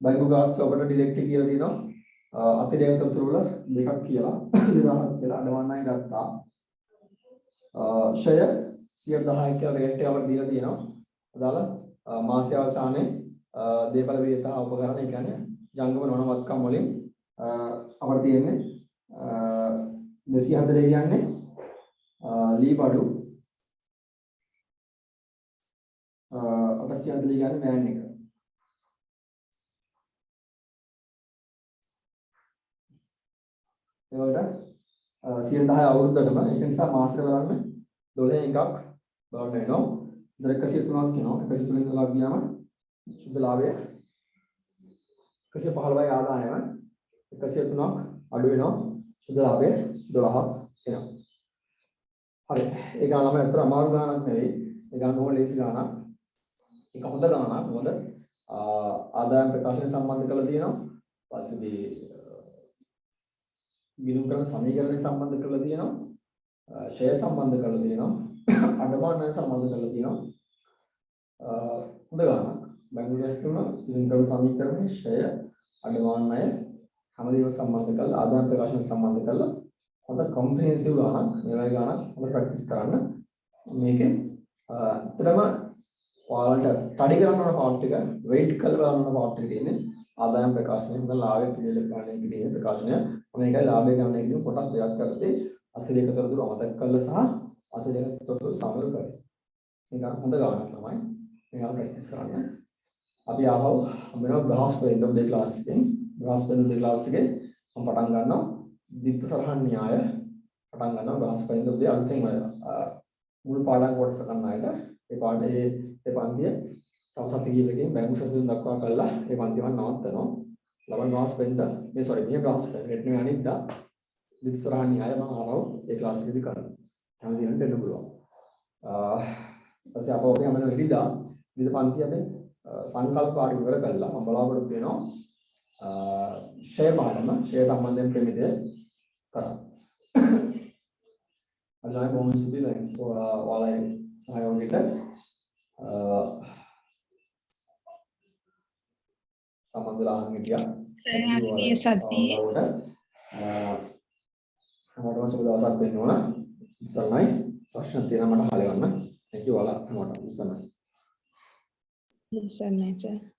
බැංකු ගාස්තු අපිට ඩිරෙක්ට්ලි කියලා දෙනවා අතිරේක තොරතුරු වල දෙකක් කියලා 2000ක් කියලා අඩමාන ණය ගත්තා. ෂෙය 110ක් කියලා ඩිරෙක්ට්ලි අපිට දීලා තියෙනවා. අදාළ මාසයේ අවසානයේ දේපල වියතා උපකරණ ඒ කියන්නේ ජංගම නොනවත්කම් වලින් අපිට තියෙන්නේ 240 කියන්නේ ලී බඩු 840 කියන්නේ වෑන් එක. ඒවලට 110 අවුරුද්දටම ඒක නිසා මාසෙට බලන්න 12 එකක් බලන්න වෙනවා. ඉතින් 103ක් කියනවා. 103 ඉඳලා ගියාම සුද්ධ ලාභය 115යි ආදායම 103ක් අඩු වෙනවා. සුද්ධ ලාභය 12ක් එනවා. හරි. ඒ ගානම අතර අමාරු ගානක් නෙවෙයි. ඒ ගාන ඕන ලේසි ගානක්. ඒක හොඳ ගානක්. මොකද ආදායම් ප්‍රකාශන සම්බන්ධ කරලා තියෙනවා. ඊපස්සේ ගිණුම් කරන සමීකරණ සම්බන්ධ කරලා තියෙනවා. ෂෙය සම්බන්ධ කරලා තියෙනවා. අඩමාන ණය සම්බන්ධ කරලා තියෙනවා. හොඳ ගානක්. බැංකු රැස්තුම ගිණුම් කරන සමීකරණ ෂෙය අඩමාන ණය හැමදේම සම්බන්ධ කරලා ආදායම් ප්‍රකාශන සම්බන්ධ කරලා හොඳ කොම්ප්‍රිහෙන්සිව් ගානක්. මේ වගේ ගානක් හොඳ ප්‍රැක්ටිස් කරන්න. මේකේ අතරම ඔයාලට ස්ටඩි කරන්න ඕන පාර්ට් එක වෙයිට් කරලා බලන්න ඕන පාර්ට් එක තියෙන්නේ ආදායම් ප්‍රකාශනය. මොකද ලාභය පිළිවෙල ගන්න එකේ ප්‍රකාශනය. මේකයි ලාභය ගන්න එකේ කොටස් දෙකක් කරත්තේ අතිරේක තොරතුරු අමතක කළා සහ අතිරේක තොරතුරු සමල් කරේ. මේක හොඳ ගානක් තමයි. මේක ප්‍රැක්ටිස් කරන්න. අපි ආවව අපේ බ්‍රහස්පතින්දේ ක්ලාස් එකෙන් බ්‍රහස්පතින්දේ ක්ලාස් එකේ මම පටන් ගන්නවා දිත්ත සරහන් න්‍යාය පටන් ගන්නවා බ්‍රහස්පතින්දේ අලුතෙන් මුල් පාඩම් කොටස ගන්න අයට ඒ පාඩේ ඒ පන්තිය තව සති කීපකින් බැංකු සැසඳුම් දක්වා කළා ඒ පන්තිය මම නවත්තනවා ලබන බ්‍රහස්පතින්දා මේ සෝරි මේ බ්‍රහස්පතින්දා නෙට්නේ අනිද්දා දිත්ත සරහන් න්‍යාය මම ආවව ඒ ක්ලාස් එකේදී කරනවා හැම දිනෙම දෙන්න පුළුවන් ඊපස්සේ අපෝ අපි හැමෝම ඉරිදා විවිධ පන්ති අපි සංකල්ප පාඩු ඉවර කළා මම බලාපොරොත්තු වෙනවා ෂෙය පාඩම ෂෙය සම්බන්ධයෙන් ප්‍රමිතිය කරා අල්ලාහ් බොහොම ස්තුතියි ඔයාලයි සහයෝගයට සම්බන්ධලා හිටියා සර් සතියේ හැමෝටම සුබ දවසක් දෙන්න ඕන ඉස්සරහයි ප්‍රශ්න තියෙනවා මට අහලා ගන්න. thank you ඔයාලා හැමෝටම ඉස්සරහයි සර්